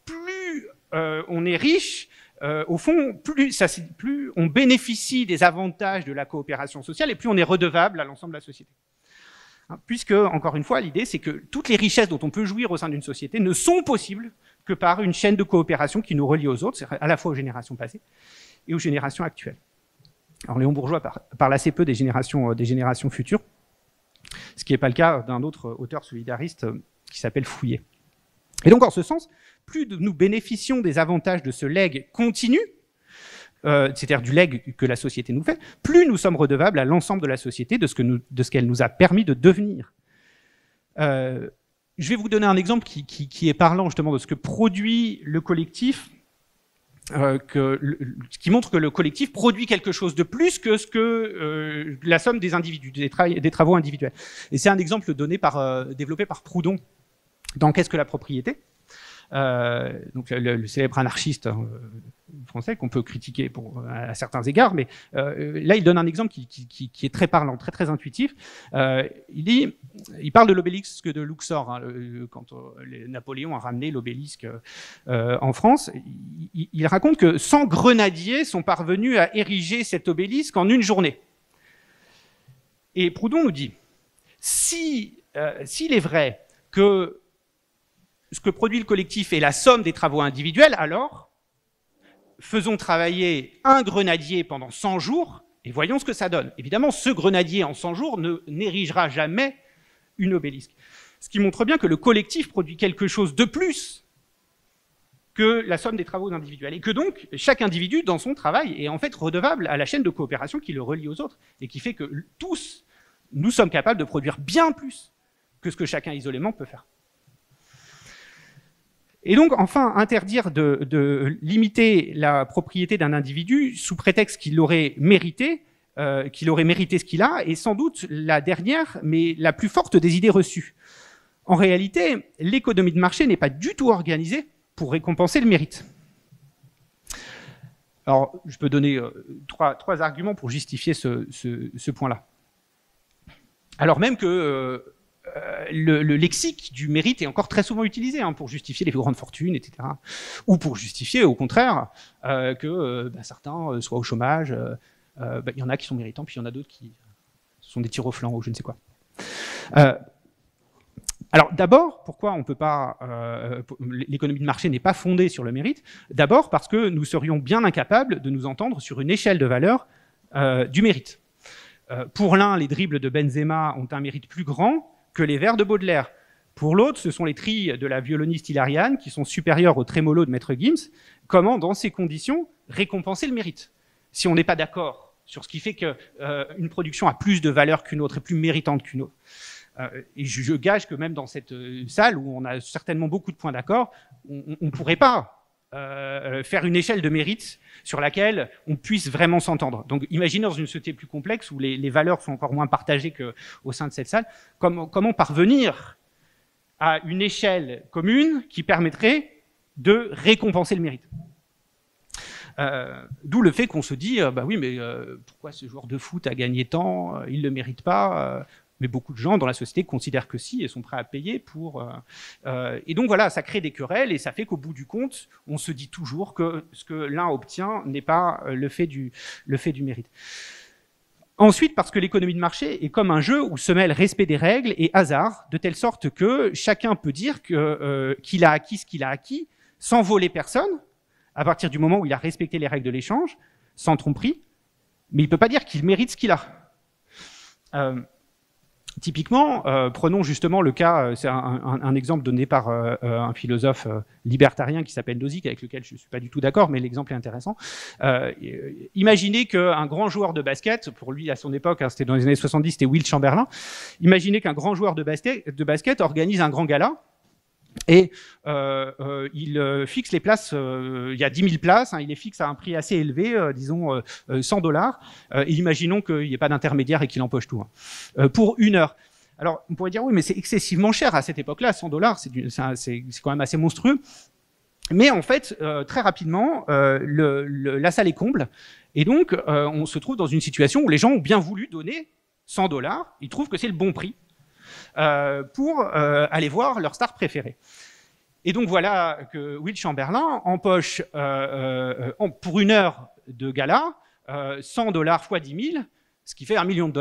plus on est riche, au fond, plus on bénéficie des avantages de la coopération sociale et plus on est redevable à l'ensemble de la société. Puisque, encore une fois, l'idée, c'est que toutes les richesses dont on peut jouir au sein d'une société ne sont possibles que par une chaîne de coopération qui nous relie aux autres, à la fois aux générations passées et aux générations actuelles. Alors, Léon Bourgeois parle assez peu des générations futures, ce qui n'est pas le cas d'un autre auteur solidariste qui s'appelle Fouillet. Et donc, en ce sens, plus nous bénéficions des avantages de ce legs continu, c'est-à-dire du legs que la société nous fait, plus nous sommes redevables à l'ensemble de la société de ce qu'elle nous a permis de devenir. Je vais vous donner un exemple qui est parlant justement de ce que produit le collectif, qui montre que le collectif produit quelque chose de plus que ce que la somme des individus, des travaux individuels. Et c'est un exemple développé par Proudhon dans Qu'est-ce que la propriété ? Donc le célèbre anarchiste français qu'on peut critiquer à certains égards, mais là il donne un exemple qui est très parlant, très très intuitif. Il parle de l'obélisque de Luxor, quand Napoléon a ramené l'obélisque en France. Il raconte que 100 grenadiers sont parvenus à ériger cet obélisque en une journée. Et Proudhon nous dit, s'il est vrai que ce que produit le collectif est la somme des travaux individuels, alors faisons travailler un grenadier pendant 100 jours et voyons ce que ça donne. Évidemment, ce grenadier en 100 jours n'érigera jamais une obélisque. Ce qui montre bien que le collectif produit quelque chose de plus que la somme des travaux individuels. Et que donc, chaque individu, dans son travail, est en fait redevable à la chaîne de coopération qui le relie aux autres, et qui fait que tous, nous sommes capables de produire bien plus que ce que chacun isolément peut faire. Et donc, enfin, interdire de limiter la propriété d'un individu sous prétexte qu'il aurait mérité ce qu'il a, est sans doute la dernière, mais la plus forte des idées reçues. En réalité, l'économie de marché n'est pas du tout organisée pour récompenser le mérite. Alors, je peux donner trois arguments pour justifier ce point-là. Alors même que le lexique du mérite est encore très souvent utilisé pour justifier les plus grandes fortunes, etc. Ou pour justifier, au contraire, que certains soient au chômage. Il y en a qui sont méritants, puis il y en a d'autres qui sont des tirs au flanc ou je ne sais quoi. Alors d'abord, pourquoi on peut pas l'économie de marché n'est pas fondée sur le mérite? D'abord parce que nous serions bien incapables de nous entendre sur une échelle de valeur du mérite. Pour l'un, les dribbles de Benzema ont un mérite plus grand que les vers de Baudelaire. Pour l'autre, ce sont les trilles de la violoniste Hilariane qui sont supérieurs au trémolo de Maître Gims. Comment, dans ces conditions, récompenser le mérite? Si on n'est pas d'accord sur ce qui fait qu'une production a plus de valeur qu'une autre, est plus méritante qu'une autre. Et je gage que même dans cette salle, où on a certainement beaucoup de points d'accord, on ne pourrait pas faire une échelle de mérite sur laquelle on puisse vraiment s'entendre. Donc imaginez dans une société plus complexe, où les valeurs sont encore moins partagées qu'au sein de cette salle, comment parvenir à une échelle commune qui permettrait de récompenser le mérite. D'où le fait qu'on se dit, oui, mais pourquoi ce joueur de foot a gagné tant, il ne le mérite pas, mais beaucoup de gens dans la société considèrent que si et sont prêts à payer pour... et donc voilà, ça crée des querelles et ça fait qu'au bout du compte, on se dit toujours que ce que l'un obtient n'est pas le fait du mérite. Ensuite, parce que l'économie de marché est comme un jeu où se mêlent respect des règles et hasard, de telle sorte que chacun peut dire qu'il a acquis ce qu'il a acquis sans voler personne, à partir du moment où il a respecté les règles de l'échange, sans tromperie, mais il ne peut pas dire qu'il mérite ce qu'il a. Typiquement, prenons justement le cas, c'est un exemple donné par un philosophe libertarien qui s'appelle Nozick, avec lequel je ne suis pas du tout d'accord, mais l'exemple est intéressant. Imaginez qu'un grand joueur de basket, pour lui à son époque, c'était dans les années 70, c'était Wilt Chamberlain, imaginez qu'un grand joueur de basket organise un grand gala, et il fixe les places, il y a 10 000 places, il les fixe à un prix assez élevé, disons $100, et imaginons qu'il n'y ait pas d'intermédiaire et qu'il empoche tout, pour 1 heure. Alors on pourrait dire oui, mais c'est excessivement cher à cette époque-là, $100, c'est quand même assez monstrueux. Mais en fait, très rapidement, la salle est comble, et donc on se trouve dans une situation où les gens ont bien voulu donner $100, ils trouvent que c'est le bon prix. Pour aller voir leur star préférée. Et donc voilà que Wilt Chamberlain empoche pour 1 heure de gala $100 fois 10 000, ce qui fait $1 million.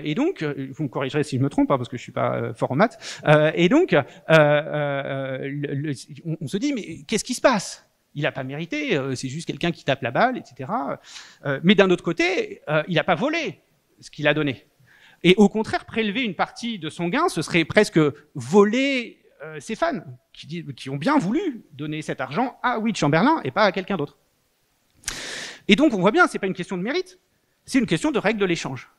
Et donc, vous me corrigerez si je me trompe, parce que je suis pas fort en maths. Et donc, on se dit, mais qu'est-ce qui se passe? Il n'a pas mérité, c'est juste quelqu'un qui tape la balle, etc. Mais d'un autre côté, il n'a pas volé ce qu'il a donné. Et au contraire, prélever une partie de son gain, ce serait presque voler ses fans, qui ont bien voulu donner cet argent à Wilt Chamberlain et pas à quelqu'un d'autre. Et donc, on voit bien, c'est pas une question de mérite, c'est une question de règle de l'échange.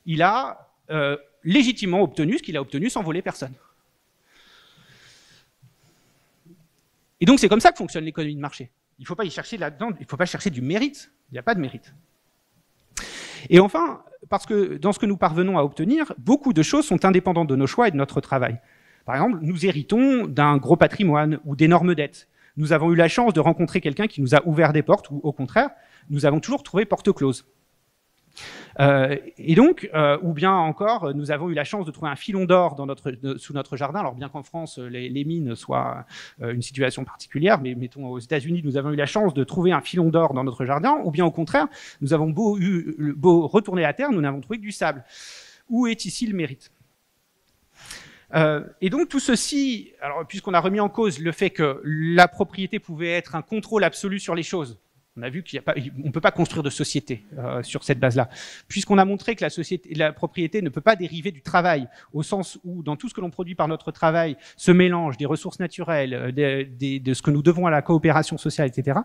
Il a légitimement obtenu ce qu'il a obtenu sans voler personne. Et donc, c'est comme ça que fonctionne l'économie de marché. Il ne faut pas y chercher là-dedans, il ne faut pas chercher du mérite. Il n'y a pas de mérite. Et enfin, parce que dans ce que nous parvenons à obtenir, beaucoup de choses sont indépendantes de nos choix et de notre travail. Par exemple, nous héritons d'un gros patrimoine ou d'énormes dettes. Nous avons eu la chance de rencontrer quelqu'un qui nous a ouvert des portes, ou au contraire, nous avons toujours trouvé porte close. Et donc, ou bien encore, nous avons eu la chance de trouver un filon d'or sous notre jardin. Alors bien qu'en France, les mines soient une situation particulière, mais mettons aux États-Unis, nous avons eu la chance de trouver un filon d'or dans notre jardin, ou bien au contraire, nous avons beau retourner à terre, nous n'avons trouvé que du sable. Où est ici le mérite? Et donc tout ceci, alors puisqu'on a remis en cause le fait que la propriété pouvait être un contrôle absolu sur les choses, On a vu qu'on ne peut pas construire de société sur cette base-là. Puisqu'on a montré que la propriété ne peut pas dériver du travail, au sens où, dans tout ce que l'on produit par notre travail, se mélange des ressources naturelles, de ce que nous devons à la coopération sociale, etc.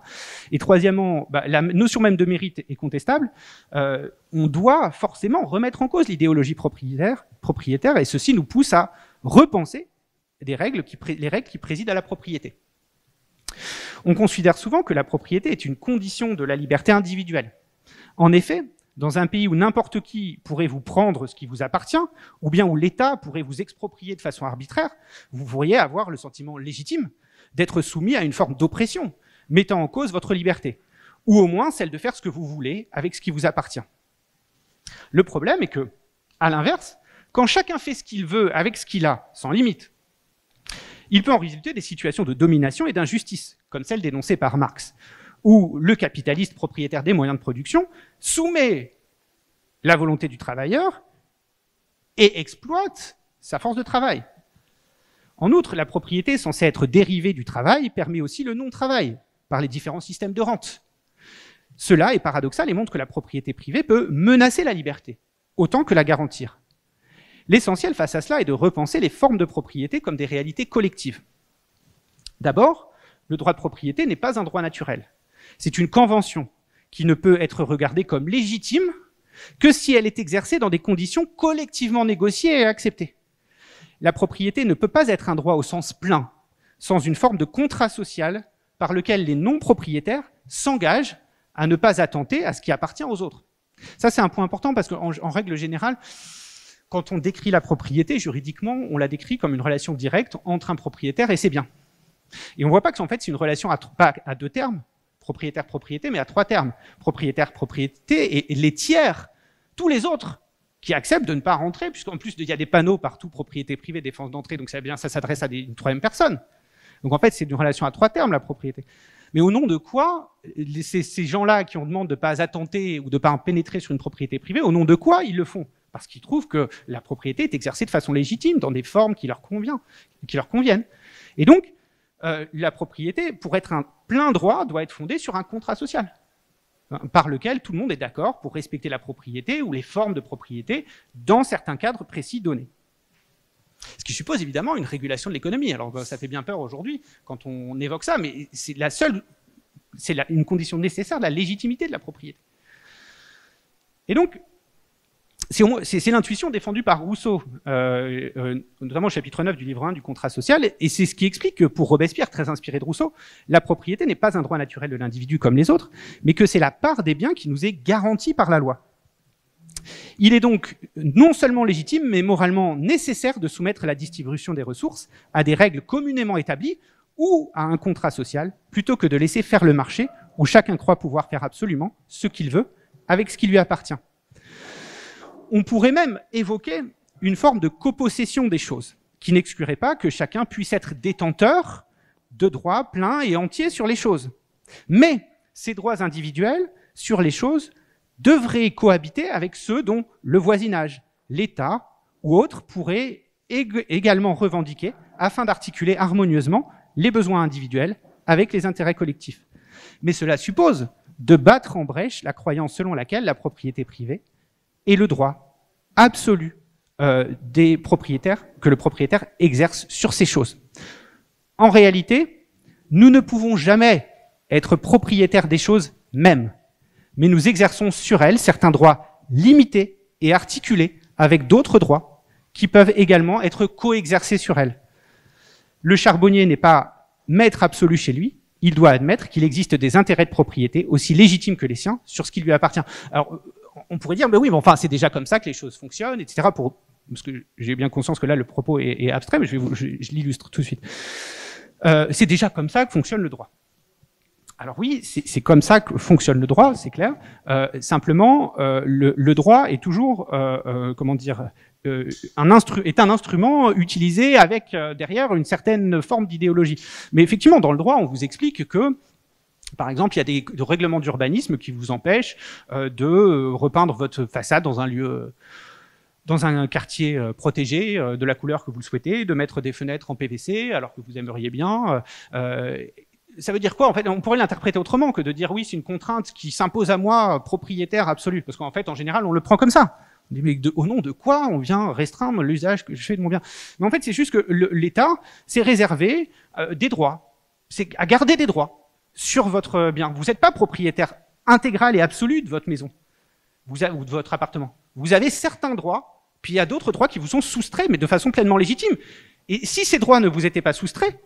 Et troisièmement, la notion même de mérite est contestable. On doit forcément remettre en cause l'idéologie propriétaire, et ceci nous pousse à repenser les règles qui président à la propriété. On considère souvent que la propriété est une condition de la liberté individuelle. En effet, dans un pays où n'importe qui pourrait vous prendre ce qui vous appartient, ou bien où l'État pourrait vous exproprier de façon arbitraire, vous pourriez avoir le sentiment légitime d'être soumis à une forme d'oppression, mettant en cause votre liberté, ou au moins celle de faire ce que vous voulez avec ce qui vous appartient. Le problème est que, à l'inverse, quand chacun fait ce qu'il veut avec ce qu'il a, sans limite, il peut en résulter des situations de domination et d'injustice, comme celle dénoncée par Marx, où le capitaliste propriétaire des moyens de production soumet la volonté du travailleur et exploite sa force de travail. En outre, la propriété censée être dérivée du travail permet aussi le non-travail par les différents systèmes de rente. Cela est paradoxal et montre que la propriété privée peut menacer la liberté, autant que la garantir. L'essentiel face à cela est de repenser les formes de propriété comme des réalités collectives. D'abord, le droit de propriété n'est pas un droit naturel. C'est une convention qui ne peut être regardée comme légitime que si elle est exercée dans des conditions collectivement négociées et acceptées. La propriété ne peut pas être un droit au sens plein, sans une forme de contrat social par lequel les non-propriétaires s'engagent à ne pas attenter à ce qui appartient aux autres. Ça, c'est un point important parce qu'en règle générale, quand on décrit la propriété, juridiquement, on la décrit comme une relation directe entre un propriétaire et ses biens. Et on voit pas que en fait, c'est une relation pas à deux termes, propriétaire-propriété, mais à trois termes. Propriétaire-propriété et les tiers, tous les autres qui acceptent de ne pas rentrer, puisqu'en plus, il y a des panneaux partout, propriété privée, défense d'entrée, donc ça s'adresse à une troisième personne. Donc en fait, c'est une relation à trois termes, la propriété. Mais au nom de quoi, ces gens-là qui ont demandé de ne pas attenter ou de ne pas pénétrer sur une propriété privée, au nom de quoi ils le font? Parce qu'ils trouvent que la propriété est exercée de façon légitime, dans des formes qui leur conviennent. Et donc, la propriété, pour être un plein droit, doit être fondée sur un contrat social, par lequel tout le monde est d'accord pour respecter la propriété ou les formes de propriété dans certains cadres précis donnés. Ce qui suppose évidemment une régulation de l'économie. Alors ça fait bien peur aujourd'hui quand on évoque ça, mais c'est une condition nécessaire de la légitimité de la propriété. Et donc, c'est l'intuition défendue par Rousseau, notamment au chapitre 9 du livre 1 du contrat social, et c'est ce qui explique que pour Robespierre, très inspiré de Rousseau, la propriété n'est pas un droit naturel de l'individu comme les autres, mais que c'est la part des biens qui nous est garantie par la loi. Il est donc non seulement légitime, mais moralement nécessaire de soumettre la distribution des ressources à des règles communément établies ou à un contrat social, plutôt que de laisser faire le marché où chacun croit pouvoir faire absolument ce qu'il veut avec ce qui lui appartient. On pourrait même évoquer une forme de copossession des choses, qui n'exclurait pas que chacun puisse être détenteur de droits pleins et entiers sur les choses. Mais ces droits individuels sur les choses devraient cohabiter avec ceux dont le voisinage, l'État ou autres pourraient également revendiquer afin d'articuler harmonieusement les besoins individuels avec les intérêts collectifs. Mais cela suppose de battre en brèche la croyance selon laquelle la propriété privée est le droit absolu des propriétaires, que le propriétaire exerce sur ces choses. En réalité, nous ne pouvons jamais être propriétaires des choses mêmes, mais nous exerçons sur elles certains droits limités et articulés avec d'autres droits qui peuvent également être coexercés sur elles. Le charbonnier n'est pas maître absolu chez lui, il doit admettre qu'il existe des intérêts de propriété aussi légitimes que les siens sur ce qui lui appartient. Alors, on pourrait dire, mais oui, mais enfin, c'est déjà comme ça que les choses fonctionnent, etc. Parce que j'ai bien conscience que là, le propos est abstrait, mais je l'illustre tout de suite. C'est déjà comme ça que fonctionne le droit. Alors oui, c'est comme ça que fonctionne le droit, c'est clair. Simplement, le droit est toujours, comment dire, est un instrument utilisé avec derrière une certaine forme d'idéologie. Mais effectivement, dans le droit, on vous explique que, par exemple, il y a des règlements d'urbanisme qui vous empêchent de repeindre votre façade dans un lieu, dans un quartier protégé de la couleur que vous le souhaitez, de mettre des fenêtres en PVC alors que vous aimeriez bien. ça veut dire quoi? En fait, on pourrait l'interpréter autrement que de dire oui, c'est une contrainte qui s'impose à moi, propriétaire absolu. Parce qu'en fait, en général, on le prend comme ça. On dit, mais au nom de quoi on vient restreindre l'usage que je fais de mon bien? Mais en fait, c'est juste que l'État s'est réservé des droits. C'est à garder des droits sur votre bien. Vous n'êtes pas propriétaire intégral et absolu de votre maison ou de votre appartement. Vous avez certains droits, puis il y a d'autres droits qui vous sont soustraits, mais de façon pleinement légitime. Et si ces droits ne vous étaient pas soustraits,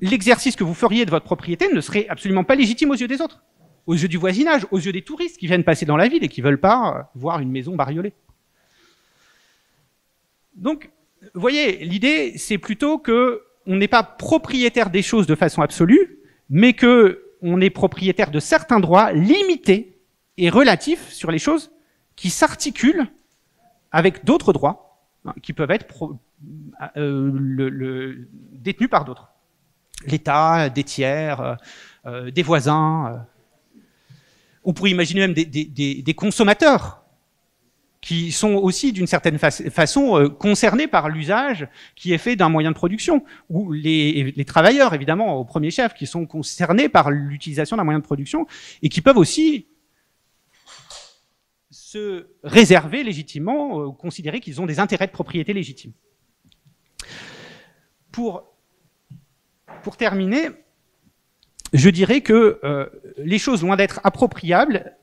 l'exercice que vous feriez de votre propriété ne serait absolument pas légitime aux yeux des autres, aux yeux du voisinage, aux yeux des touristes qui viennent passer dans la ville et qui veulent pas voir une maison bariolée. Donc, vous voyez, l'idée, c'est plutôt que on n'est pas propriétaire des choses de façon absolue, mais que on est propriétaire de certains droits limités et relatifs sur les choses qui s'articulent avec d'autres droits qui peuvent être détenus par d'autres. L'État, des tiers, des voisins. On pourrait imaginer même des consommateurs qui sont aussi d'une certaine façon concernés par l'usage qui est fait d'un moyen de production, ou les travailleurs, évidemment, au premier chef, qui sont concernés par l'utilisation d'un moyen de production et qui peuvent aussi se réserver légitimement, considérer qu'ils ont des intérêts de propriété légitimes. Pour terminer, je dirais que les choses, loin d'être appropriables,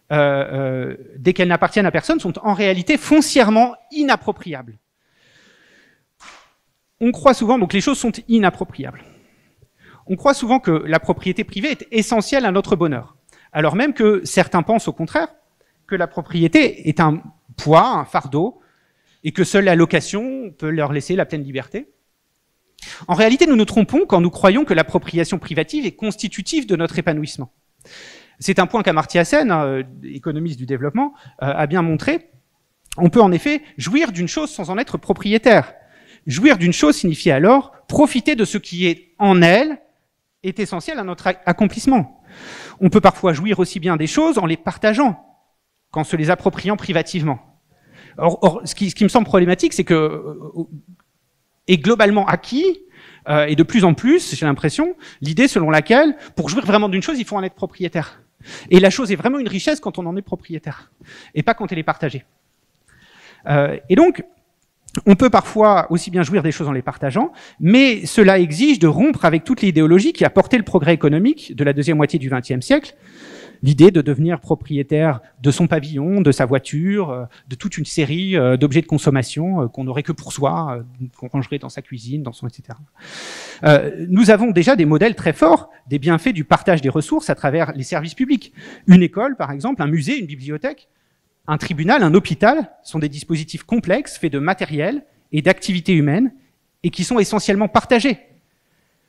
dès qu'elles n'appartiennent à personne, sont en réalité foncièrement inappropriables. On croit souvent, donc les choses sont inappropriables. On croit souvent que la propriété privée est essentielle à notre bonheur, alors même que certains pensent au contraire que la propriété est un poids, un fardeau, et que seule la location peut leur laisser la pleine liberté. En réalité, nous nous trompons quand nous croyons que l'appropriation privative est constitutive de notre épanouissement. C'est un point qu'Amartya Sen, économiste du développement, a bien montré. On peut en effet jouir d'une chose sans en être propriétaire. Jouir d'une chose signifie alors profiter de ce qui est en elle est essentiel à notre accomplissement. On peut parfois jouir aussi bien des choses en les partageant qu'en se les appropriant privativement. Or ce qui me semble problématique, c'est que est globalement acquis, et de plus en plus, j'ai l'impression, l'idée selon laquelle, pour jouir vraiment d'une chose, il faut en être propriétaire. Et la chose est vraiment une richesse quand on en est propriétaire, et pas quand elle est partagée. Et donc, on peut parfois aussi bien jouir des choses en les partageant, mais cela exige de rompre avec toute l'idéologie qui a porté le progrès économique de la deuxième moitié du XXe siècle, l'idée de devenir propriétaire de son pavillon, de sa voiture, de toute une série d'objets de consommation qu'on n'aurait que pour soi, qu'on rangerait dans sa cuisine, dans son etc. Nous avons déjà des modèles très forts des bienfaits du partage des ressources à travers les services publics. Une école, par exemple, un musée, une bibliothèque, un tribunal, un hôpital sont des dispositifs complexes faits de matériel et d'activités humaines et qui sont essentiellement partagés.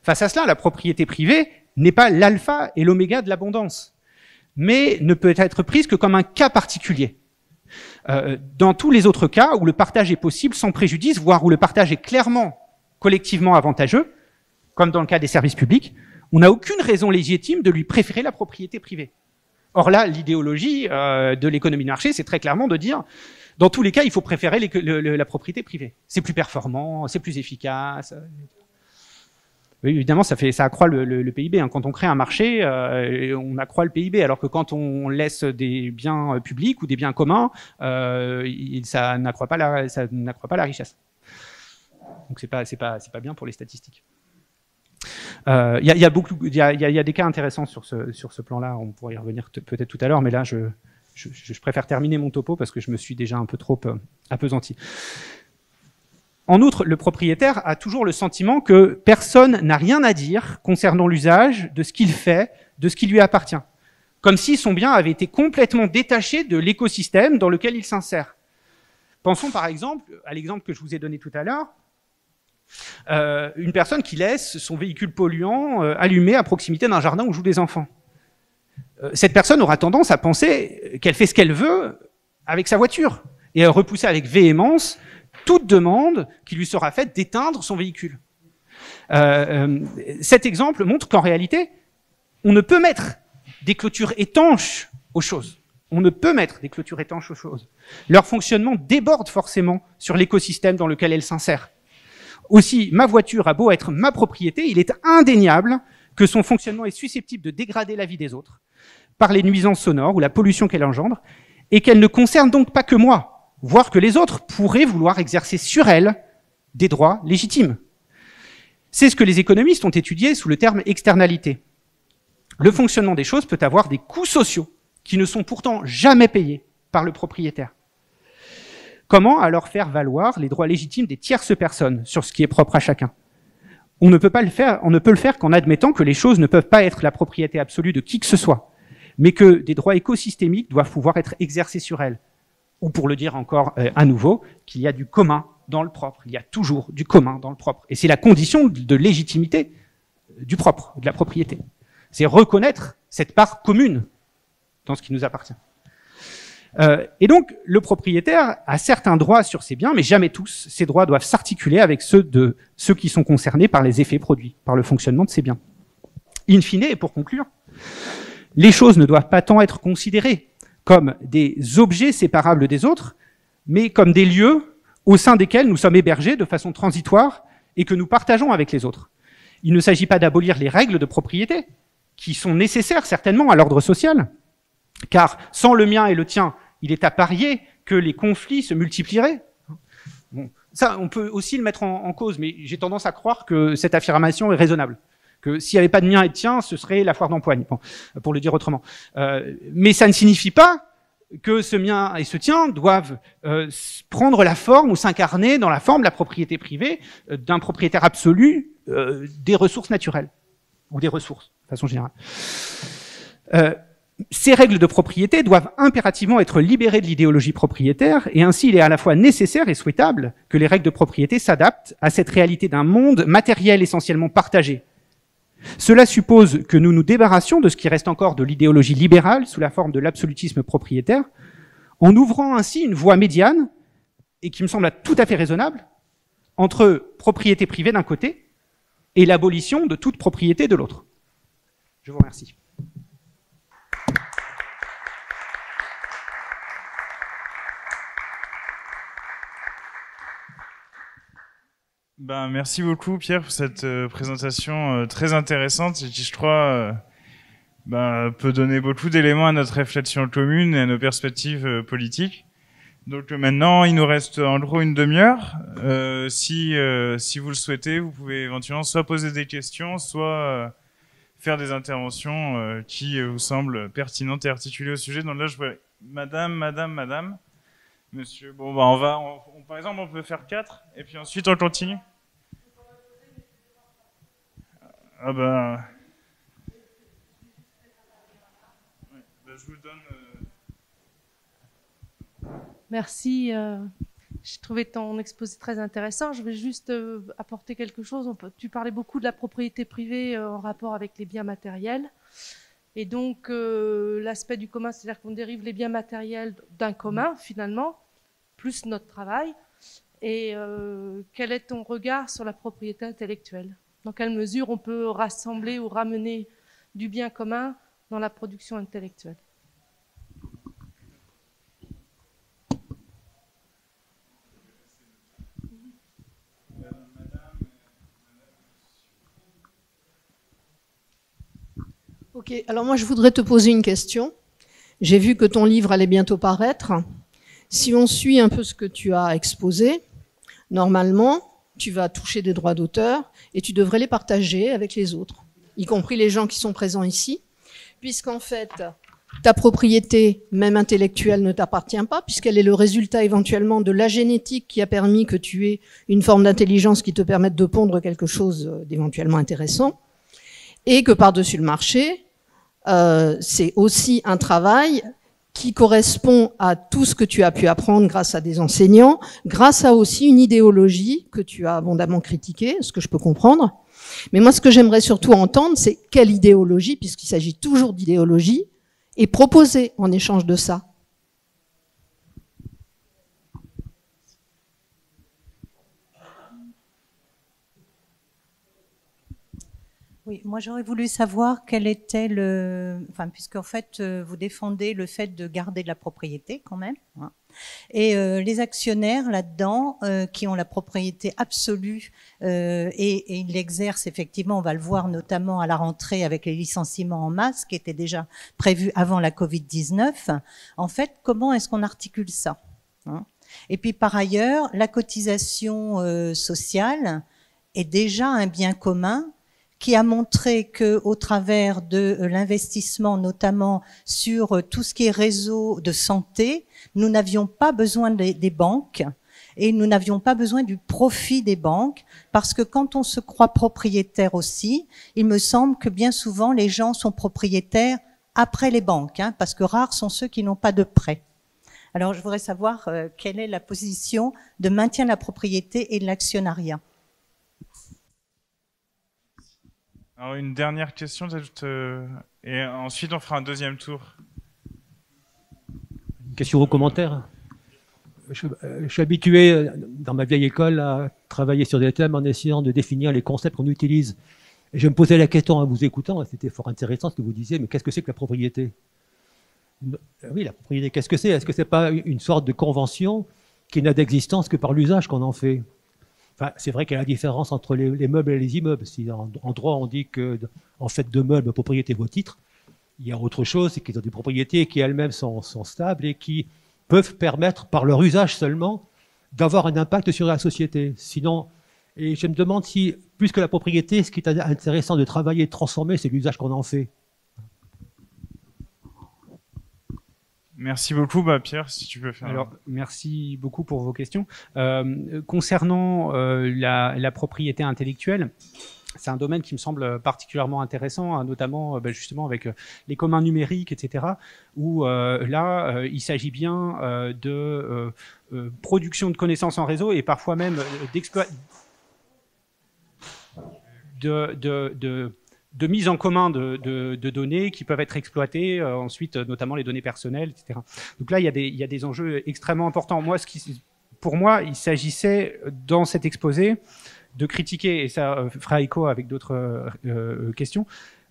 Face à cela, la propriété privée n'est pas l'alpha et l'oméga de l'abondance, mais ne peut être prise que comme un cas particulier. Dans tous les autres cas où le partage est possible sans préjudice, voire où le partage est clairement collectivement avantageux, comme dans le cas des services publics, on n'a aucune raison légitime de lui préférer la propriété privée. Or là, l'idéologie de l'économie de marché, c'est très clairement de dire, dans tous les cas, il faut préférer la propriété privée. C'est plus performant, c'est plus efficace. Oui, évidemment, ça accroît le PIB. Hein. Quand on crée un marché, on accroît le PIB, alors que quand on laisse des biens publics ou des biens communs, ça n'accroît pas la richesse. Donc c'est pas bien pour les statistiques. Il y a des cas intéressants sur ce plan-là. On pourrait y revenir peut-être tout à l'heure, mais là, je préfère terminer mon topo parce que je me suis déjà un peu trop appesanti. En outre, le propriétaire a toujours le sentiment que personne n'a rien à dire concernant l'usage de ce qu'il fait, de ce qui lui appartient. Comme si son bien avait été complètement détaché de l'écosystème dans lequel il s'insère. Pensons par exemple à l'exemple que je vous ai donné tout à l'heure, une personne qui laisse son véhicule polluant allumé à proximité d'un jardin où jouent des enfants. Cette personne aura tendance à penser qu'elle fait ce qu'elle veut avec sa voiture et à repousser avec véhémence toute demande qui lui sera faite d'éteindre son véhicule. Cet exemple montre qu'en réalité, on ne peut mettre des clôtures étanches aux choses. On ne peut mettre des clôtures étanches aux choses. Leur fonctionnement déborde forcément sur l'écosystème dans lequel elles s'insèrent. Aussi, ma voiture a beau être ma propriété, il est indéniable que son fonctionnement est susceptible de dégrader la vie des autres par les nuisances sonores ou la pollution qu'elle engendre, et qu'elle ne concerne donc pas que moi, voire que les autres pourraient vouloir exercer sur elle des droits légitimes. C'est ce que les économistes ont étudié sous le terme externalité. Le fonctionnement des choses peut avoir des coûts sociaux qui ne sont pourtant jamais payés par le propriétaire. Comment alors faire valoir les droits légitimes des tierces personnes sur ce qui est propre à chacun? On ne peut le faire qu'en admettant que les choses ne peuvent pas être la propriété absolue de qui que ce soit, mais que des droits écosystémiques doivent pouvoir être exercés sur elles. Ou pour le dire encore à nouveau, qu'il y a du commun dans le propre. Il y a toujours du commun dans le propre. Et c'est la condition de légitimité du propre, de la propriété. C'est reconnaître cette part commune dans ce qui nous appartient. Et donc, le propriétaire a certains droits sur ses biens, mais jamais tous. Ces droits doivent s'articuler avec ceux de ceux qui sont concernés par les effets produits, par le fonctionnement de ces biens. In fine, et pour conclure, les choses ne doivent pas tant être considérées comme des objets séparables des autres, mais comme des lieux au sein desquels nous sommes hébergés de façon transitoire et que nous partageons avec les autres. Il ne s'agit pas d'abolir les règles de propriété, qui sont nécessaires certainement à l'ordre social, car sans le mien et le tien, il est à parier que les conflits se multiplieraient. Bon, ça, on peut aussi le mettre en cause, mais j'ai tendance à croire que cette affirmation est raisonnable. Que s'il n'y avait pas de mien et de tien, ce serait la foire d'empoigne, bon, pour le dire autrement. Mais ça ne signifie pas que ce mien et ce tien doivent prendre la forme ou s'incarner dans la forme de la propriété privée d'un propriétaire absolu des ressources naturelles, ou des ressources, de façon générale. Ces règles de propriété doivent impérativement être libérées de l'idéologie propriétaire, et ainsi il est à la fois nécessaire et souhaitable que les règles de propriété s'adaptent à cette réalité d'un monde matériel essentiellement partagé. Cela suppose que nous nous débarrassions de ce qui reste encore de l'idéologie libérale sous la forme de l'absolutisme propriétaire, en ouvrant ainsi une voie médiane, et qui me semble tout à fait raisonnable, entre propriété privée d'un côté et l'abolition de toute propriété de l'autre. Je vous remercie. Ben, merci beaucoup Pierre pour cette présentation très intéressante et qui, je crois, peut donner beaucoup d'éléments à notre réflexion commune et à nos perspectives politiques. Donc maintenant, il nous reste en gros une demi-heure. Si vous le souhaitez, vous pouvez éventuellement soit poser des questions, soit faire des interventions qui vous semblent pertinentes et articulées au sujet. Donc là, je vois madame. Monsieur, bon, par exemple, on peut faire 4, et puis ensuite on continue. Ah ben... Ouais, je vous donne... Merci, j'ai trouvé ton exposé très intéressant. Je vais juste apporter quelque chose. Tu parlais beaucoup de la propriété privée en rapport avec les biens matériels. Et donc, l'aspect du commun, c'est-à-dire qu'on dérive les biens matériels d'un commun, finalement, plus notre travail. Et quel est ton regard sur la propriété intellectuelle? Dans quelle mesure on peut rassembler ou ramener du bien commun dans la production intellectuelle? Ok, alors moi je voudrais te poser une question. J'ai vu que ton livre allait bientôt paraître. Si on suit un peu ce que tu as exposé, normalement, tu vas toucher des droits d'auteur et tu devrais les partager avec les autres, y compris les gens qui sont présents ici, puisqu'en fait, ta propriété, même intellectuelle, ne t'appartient pas, puisqu'elle est le résultat éventuellement de la génétique qui a permis que tu aies une forme d'intelligence qui te permette de pondre quelque chose d'éventuellement intéressant, et que par-dessus le marché, c'est aussi un travail qui correspond à tout ce que tu as pu apprendre grâce à des enseignants, grâce à aussi une idéologie que tu as abondamment critiquée, ce que je peux comprendre. Mais moi, ce que j'aimerais surtout entendre, c'est quelle idéologie, puisqu'il s'agit toujours d'idéologie, est proposée en échange de ça. Oui, moi j'aurais voulu savoir quel était enfin, puisqu'en fait vous défendez le fait de garder de la propriété quand même, hein. Et les actionnaires là-dedans qui ont la propriété absolue et ils l'exercent effectivement, on va le voir notamment à la rentrée avec les licenciements en masse qui étaient déjà prévus avant la Covid-19. En fait, comment est-ce qu'on articule ça, hein? Et puis par ailleurs, la cotisation sociale est déjà un bien commun qui a montré que, au travers de l'investissement, notamment sur tout ce qui est réseau de santé, nous n'avions pas besoin des banques et nous n'avions pas besoin du profit des banques, parce que quand on se croit propriétaire aussi, il me semble que bien souvent les gens sont propriétaires après les banques, hein, parce que rares sont ceux qui n'ont pas de prêt. Alors je voudrais savoir quelle est la position de maintien de la propriété et de l'actionnariat. Alors une dernière question, et ensuite on fera un deuxième tour. Une question au commentaire. Je suis habitué, dans ma vieille école, à travailler sur des thèmes en essayant de définir les concepts qu'on utilise. Et je me posais la question en vous écoutant, et c'était fort intéressant ce que vous disiez, mais qu'est-ce que c'est que la propriété? Oui, la propriété, qu'est-ce que c'est? Est-ce que c'est pas une sorte de convention qui n'a d'existence que par l'usage qu'on en fait? Enfin, c'est vrai qu'il y a la différence entre les meubles et les immeubles. Si en droit on dit que en fait de meubles, propriété vaut titre, il y a autre chose, c'est qu'ils ont des propriétés qui elles-mêmes sont stables et qui peuvent permettre, par leur usage seulement, d'avoir un impact sur la société. Sinon, et je me demande si, plus que la propriété, ce qui est intéressant de travailler et de transformer, c'est l'usage qu'on en fait. Merci beaucoup, Pierre, si tu peux faire. Alors, merci beaucoup pour vos questions. Concernant la propriété intellectuelle, c'est un domaine qui me semble particulièrement intéressant, hein, notamment justement avec les communs numériques, etc., où là, il s'agit bien de production de connaissances en réseau et parfois même de mise en commun de données qui peuvent être exploitées ensuite, notamment les données personnelles, etc. Donc là, il y a des enjeux extrêmement importants. Pour moi, il s'agissait dans cet exposé de critiquer, et ça fera écho avec d'autres questions,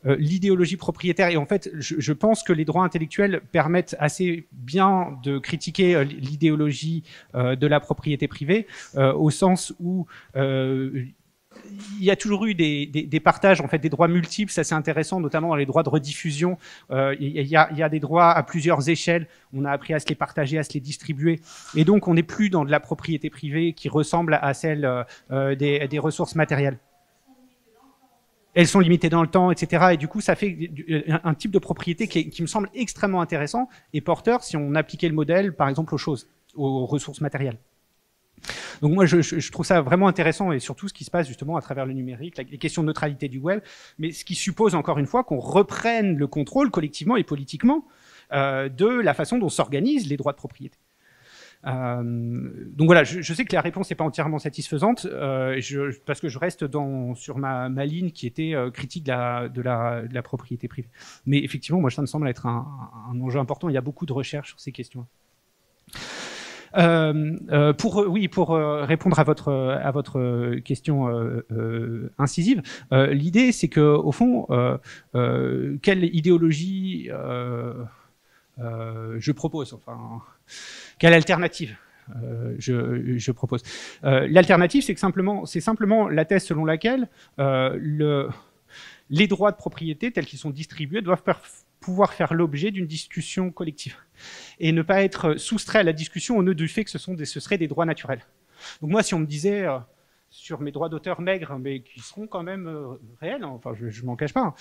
l'idéologie propriétaire. Et en fait, je pense que les droits intellectuels permettent assez bien de critiquer l'idéologie de la propriété privée, au sens où il y a toujours eu des partages, en fait, des droits multiples, ça c'est intéressant, notamment dans les droits de rediffusion. Il y a des droits à plusieurs échelles, on a appris à se les partager, à se les distribuer, et donc on n'est plus dans de la propriété privée qui ressemble à celle des ressources matérielles. Elles sont limitées dans le temps, etc. Et du coup, ça fait un type de propriété qui me semble extrêmement intéressant et porteur si on appliquait le modèle, par exemple, aux choses, aux ressources matérielles. Donc moi, je trouve ça vraiment intéressant, et surtout ce qui se passe justement à travers le numérique, les questions de neutralité du web, mais ce qui suppose encore une fois qu'on reprenne le contrôle collectivement et politiquement de la façon dont s'organisent les droits de propriété. Donc voilà, je sais que la réponse n'est pas entièrement satisfaisante, parce que je reste sur ma ligne qui était critique de la propriété privée. Mais effectivement, moi, ça me semble être un enjeu important. Il y a beaucoup de recherches sur ces questions. Pour répondre à votre question incisive, l'idée c'est que au fond, quelle idéologie je propose, enfin, quelle alternative je propose. L'alternative, c'est simplement la thèse selon laquelle les droits de propriété tels qu'ils sont distribués doivent pouvoir faire l'objet d'une discussion collective et ne pas être soustrait à la discussion au nœud du fait que ce seraient des droits naturels. Donc moi, si on me disait sur mes droits d'auteur maigres, mais qui seront quand même réels, hein, enfin je m'en cache pas,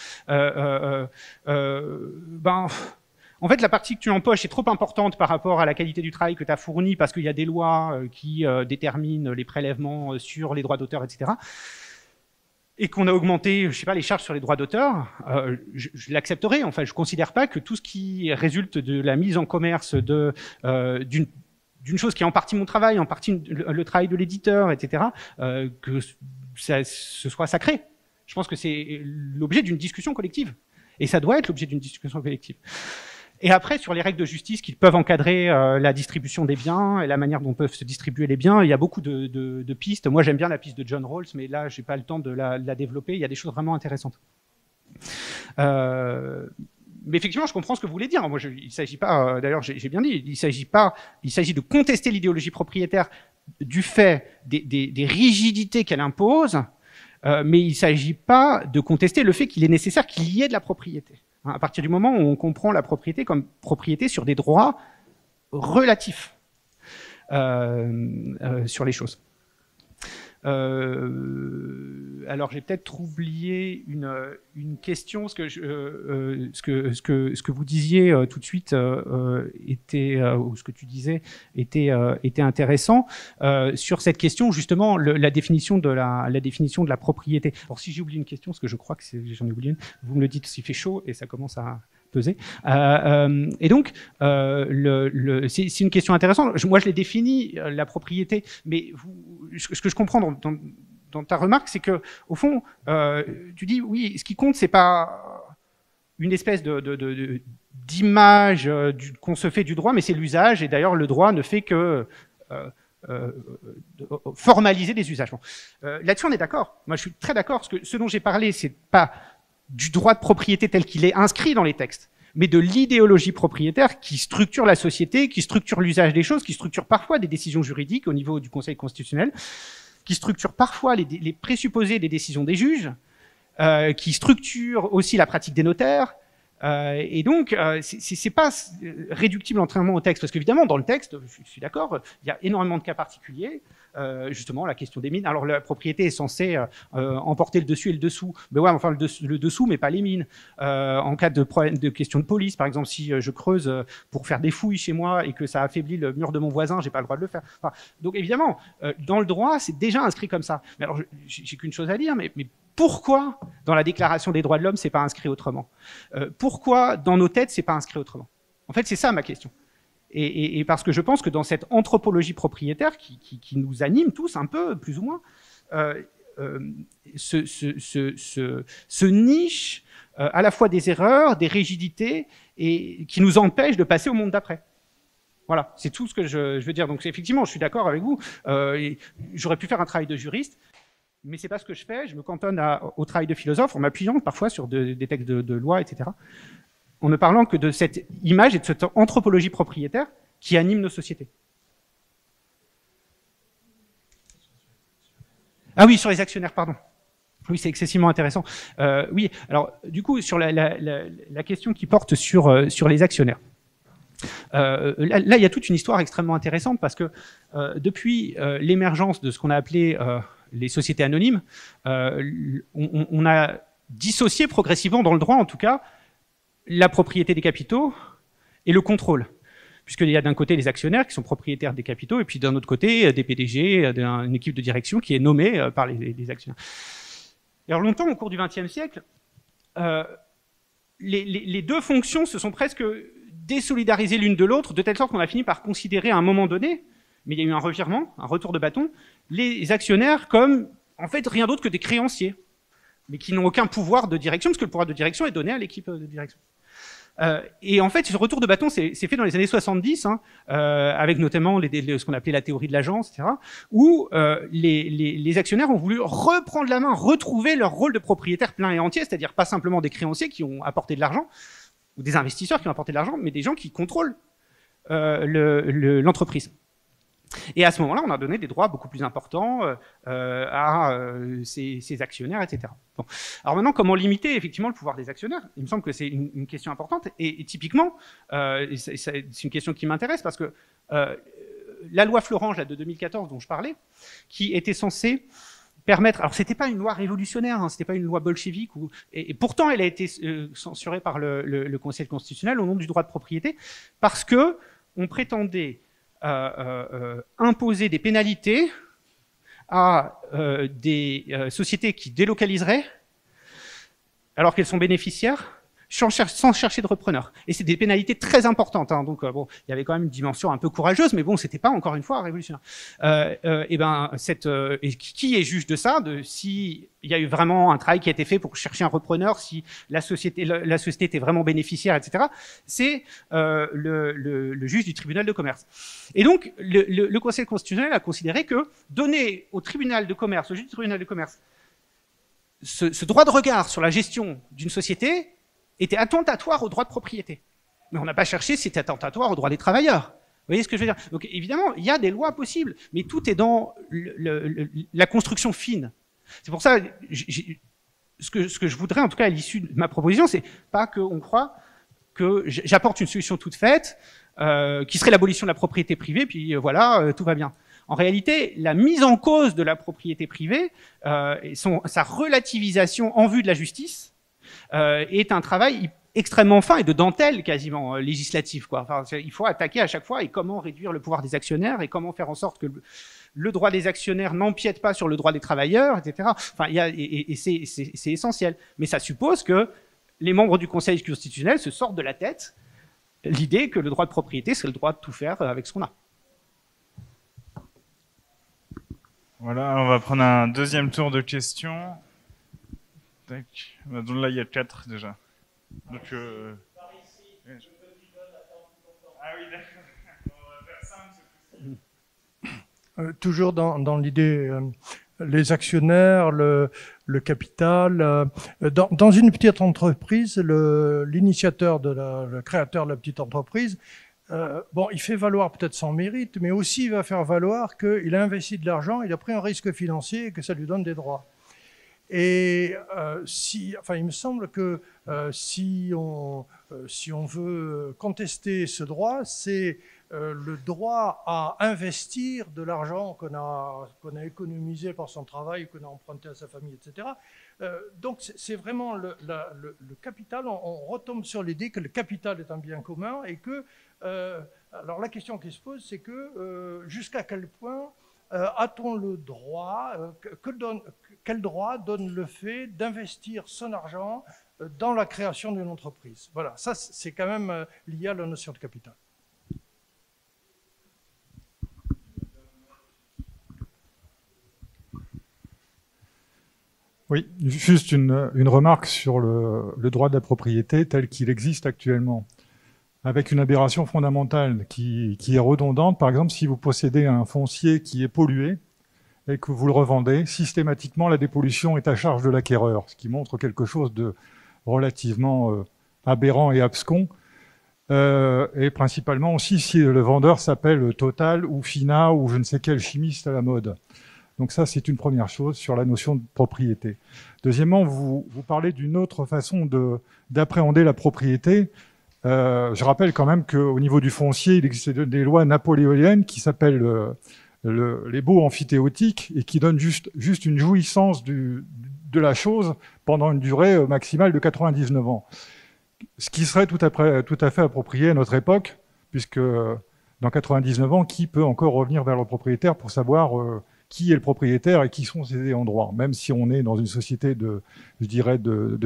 en fait, la partie que tu empoches est trop importante par rapport à la qualité du travail que tu as fourni, parce qu'il y a des lois qui déterminent les prélèvements sur les droits d'auteur, etc., et qu'on a augmenté, je sais pas, les charges sur les droits d'auteur, je l'accepterai. Enfin, je considère pas que tout ce qui résulte de la mise en commerce d'une chose qui est en partie mon travail, en partie le travail de l'éditeur, etc., que ce soit sacré. Je pense que c'est l'objet d'une discussion collective. Et ça doit être l'objet d'une discussion collective. Et après, sur les règles de justice qui peuvent encadrer la distribution des biens et la manière dont peuvent se distribuer les biens, il y a beaucoup de pistes. Moi, j'aime bien la piste de John Rawls, mais là, j'ai pas le temps de la développer. Il y a des choses vraiment intéressantes. Mais effectivement, je comprends ce que vous voulez dire. Moi, il s'agit pas, d'ailleurs, j'ai bien dit, il s'agit de contester l'idéologie propriétaire du fait des rigidités qu'elle impose, mais il s'agit pas de contester le fait qu'il est nécessaire qu'il y ait de la propriété. Hein, à partir du moment où on comprend la propriété comme propriété sur des droits relatifs sur les choses. Alors j'ai peut-être oublié une question, ce que vous disiez tout de suite était, ou ce que tu disais était intéressant sur cette question justement la définition de la propriété. Alors si j'ai oublié une question, parce que je crois que j'en ai oublié une, vous me le dites s'il fait chaud et ça commence à peser. Et donc, c'est une question intéressante. Moi, je l'ai défini, la propriété, mais ce que je comprends dans ta remarque, c'est que, au fond, tu dis, oui, ce qui compte, c'est pas une espèce d'image qu'on se fait du droit, mais c'est l'usage. Et d'ailleurs, le droit ne fait que formaliser des usages. Bon. Là-dessus, on est d'accord. Moi, je suis très d'accord, parce que ce dont j'ai parlé, c'est pas du droit de propriété tel qu'il est inscrit dans les textes, mais de l'idéologie propriétaire qui structure la société, qui structure l'usage des choses, qui structure parfois des décisions juridiques au niveau du Conseil constitutionnel, qui structure parfois les présupposés des décisions des juges, qui structure aussi la pratique des notaires. Et donc, c'est pas réductible entièrement au texte, parce qu'évidemment, dans le texte, je suis d'accord, il y a énormément de cas particuliers. Justement, la question des mines. Alors, la propriété est censée emporter le dessus et le dessous. Mais ouais, enfin, le dessous, mais pas les mines. En cas de problème, de question de police, par exemple, si je creuse pour faire des fouilles chez moi et que ça affaiblit le mur de mon voisin, j'ai pas le droit de le faire. Enfin, donc, évidemment, dans le droit, c'est déjà inscrit comme ça. Mais alors, j'ai qu'une chose à dire, mais pourquoi, dans la Déclaration des droits de l'homme, c'est pas inscrit autrement? Pourquoi, dans nos têtes, c'est pas inscrit autrement? En fait, c'est ça ma question. Et parce que je pense que dans cette anthropologie propriétaire qui nous anime tous un peu, plus ou moins, se niche à la fois des erreurs, des rigidités, et qui nous empêchent de passer au monde d'après. Voilà, c'est tout ce que je veux dire. Donc effectivement, je suis d'accord avec vous. J'aurais pu faire un travail de juriste, mais c'est pas ce que je fais. Je me cantonne au travail de philosophe en m'appuyant parfois sur des textes de loi, etc. En ne parlant que de cette image et de cette anthropologie propriétaire qui anime nos sociétés. Ah oui, sur les actionnaires, pardon. Oui, c'est excessivement intéressant. Oui, alors du coup, sur la question qui porte sur les actionnaires. Là, il y a toute une histoire extrêmement intéressante parce que depuis l'émergence de ce qu'on a appelé les sociétés anonymes, on a dissocié progressivement, dans le droit en tout cas, la propriété des capitaux et le contrôle. Puisqu'il y a d'un côté les actionnaires qui sont propriétaires des capitaux et puis d'un autre côté des PDG, une équipe de direction qui est nommée par les actionnaires. Et alors longtemps, au cours du XXe siècle, les deux fonctions se sont presque désolidarisées l'une de l'autre, de telle sorte qu'on a fini par considérer à un moment donné, mais il y a eu un revirement, un retour de bâton, les actionnaires comme en fait rien d'autre que des créanciers, mais qui n'ont aucun pouvoir de direction, parce que le pouvoir de direction est donné à l'équipe de direction. Et en fait, ce retour de bâton s'est fait dans les années 70, avec notamment ce qu'on appelait la théorie de l'agence, etc., où les actionnaires ont voulu reprendre la main, retrouver leur rôle de propriétaire plein et entier, c'est-à-dire pas simplement des créanciers qui ont apporté de l'argent, ou des investisseurs qui ont apporté de l'argent, mais des gens qui contrôlent l'entreprise. Et à ce moment-là, on a donné des droits beaucoup plus importants à ces actionnaires, etc. Bon. Alors maintenant, comment limiter effectivement le pouvoir des actionnaires? Il me semble que c'est une question importante. Et typiquement, c'est une question qui m'intéresse parce que la loi Florange de 2014 dont je parlais, qui était censée permettre... Alors, c'était pas une loi révolutionnaire, hein, c'était pas une loi bolchevique, et pourtant, elle a été censurée par le Conseil constitutionnel au nom du droit de propriété, parce que on prétendait imposer des pénalités à des sociétés qui délocaliseraient alors qu'elles sont bénéficiaires sans chercher de repreneurs. Et c'est des pénalités très importantes. Hein, donc bon, il y avait quand même une dimension un peu courageuse, mais bon, c'était pas encore une fois révolutionnaire. Et ben qui est juge de ça, de si il y a eu vraiment un travail qui a été fait pour chercher un repreneur, si la société était vraiment bénéficiaire, etc. C'est le juge du tribunal de commerce. Et donc le Conseil constitutionnel a considéré que donner au tribunal de commerce, au juge du tribunal de commerce, ce droit de regard sur la gestion d'une société était attentatoire au droit de propriété. Mais on n'a pas cherché si c'était attentatoire au droit des travailleurs. Vous voyez ce que je veux dire? Donc évidemment, il y a des lois possibles, mais tout est dans la construction fine. C'est pour ça, ce que je voudrais, en tout cas à l'issue de ma proposition, c'est pas qu'on croit que j'apporte une solution toute faite, qui serait l'abolition de la propriété privée, puis voilà, tout va bien. En réalité, la mise en cause de la propriété privée, sa relativisation en vue de la justice, est un travail extrêmement fin et de dentelle quasiment législatif, quoi. Enfin, il faut attaquer à chaque fois et comment réduire le pouvoir des actionnaires et comment faire en sorte que le droit des actionnaires n'empiète pas sur le droit des travailleurs, etc. Enfin, c'est essentiel. Mais ça suppose que les membres du Conseil constitutionnel se sortent de la tête l'idée que le droit de propriété, c'est le droit de tout faire avec ce qu'on a. Voilà, on va prendre un deuxième tour de questions. Tac. Donc là, il y a 4 déjà. Donc, ah oui, d'accord. On va faire simple. Toujours dans l'idée, les actionnaires, le capital. Dans une petite entreprise, l'initiateur, le créateur de la petite entreprise, bon, il fait valoir peut-être son mérite, mais aussi il va faire valoir qu'il a investi de l'argent, il a pris un risque financier et que ça lui donne des droits. Et il me semble que si on veut contester ce droit, c'est le droit à investir de l'argent qu'on a économisé par son travail, qu'on a emprunté à sa famille, etc. Donc c'est vraiment le capital. On retombe sur l'idée que le capital est un bien commun et que alors la question qui se pose, c'est que jusqu'à quel point a-t-on le droit, quel droit donne le fait d'investir son argent dans la création d'une entreprise? Voilà, ça c'est quand même lié à la notion de capital. Oui, juste une remarque sur le droit de la propriété tel qu'il existe actuellement, avec une aberration fondamentale qui est redondante. Par exemple, si vous possédez un foncier qui est pollué et que vous le revendez, systématiquement la dépollution est à charge de l'acquéreur, ce qui montre quelque chose de relativement aberrant et abscon. Et principalement aussi si le vendeur s'appelle Total ou Fina ou je ne sais quel chimiste à la mode. Donc ça, c'est une première chose sur la notion de propriété. Deuxièmement, vous parlez d'une autre façon d'appréhender la propriété. Je rappelle quand même qu'au niveau du foncier, il existe des lois napoléoniennes qui s'appellent les baux amphithéotiques et qui donnent juste une jouissance de la chose pendant une durée maximale de 99 ans. Ce qui serait tout à fait approprié à notre époque, puisque dans 99 ans, qui peut encore revenir vers le propriétaire pour savoir qui est le propriétaire et qui sont ses ayants droit. Même si on est dans une société de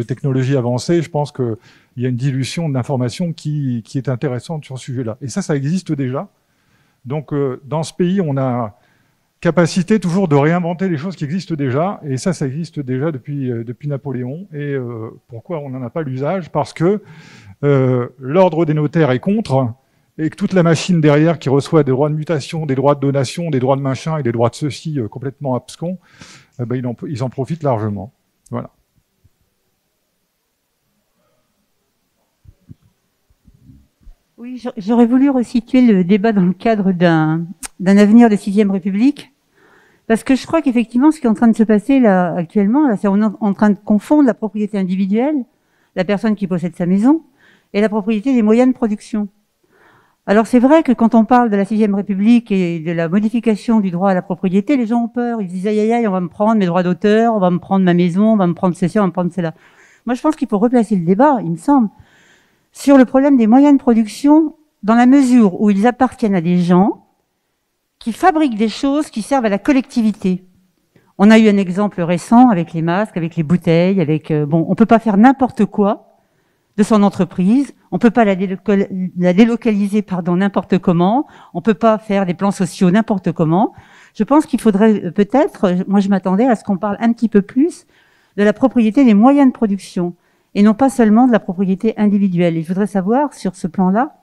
technologie avancée, je pense qu'il y a une dilution d'informations qui est intéressante sur ce sujet-là. Et ça existe déjà. Donc, dans ce pays, on a capacité toujours de réinventer les choses qui existent déjà. Et ça existe déjà depuis Napoléon. Et pourquoi on n'en a pas l'usage? Parce que l'ordre des notaires est contre, et que toute la machine derrière qui reçoit des droits de mutation, des droits de donation, des droits de machin et des droits de ceci complètement abscons, ils en profitent largement. Voilà. Oui, j'aurais voulu resituer le débat dans le cadre d'un avenir de 6e République, parce que je crois qu'effectivement, ce qui est en train de se passer là actuellement, là, c'est on est en train de confondre la propriété individuelle, la personne qui possède sa maison, et la propriété des moyens de production. Alors c'est vrai que quand on parle de la 6e République et de la modification du droit à la propriété, les gens ont peur. Ils disent aïe aïe aïe, on va me prendre mes droits d'auteur, on va me prendre ma maison, on va me prendre ceci, on va me prendre cela. Moi je pense qu'il faut replacer le débat, il me semble, sur le problème des moyens de production dans la mesure où ils appartiennent à des gens qui fabriquent des choses qui servent à la collectivité. On a eu un exemple récent avec les masques, avec les bouteilles, avec on peut pas faire n'importe quoi de son entreprise, on peut pas la délocaliser n'importe comment, on peut pas faire des plans sociaux n'importe comment. Je pense qu'il faudrait peut-être, moi je m'attendais à ce qu'on parle un petit peu plus de la propriété des moyens de production et non pas seulement de la propriété individuelle. Et je voudrais savoir sur ce plan-là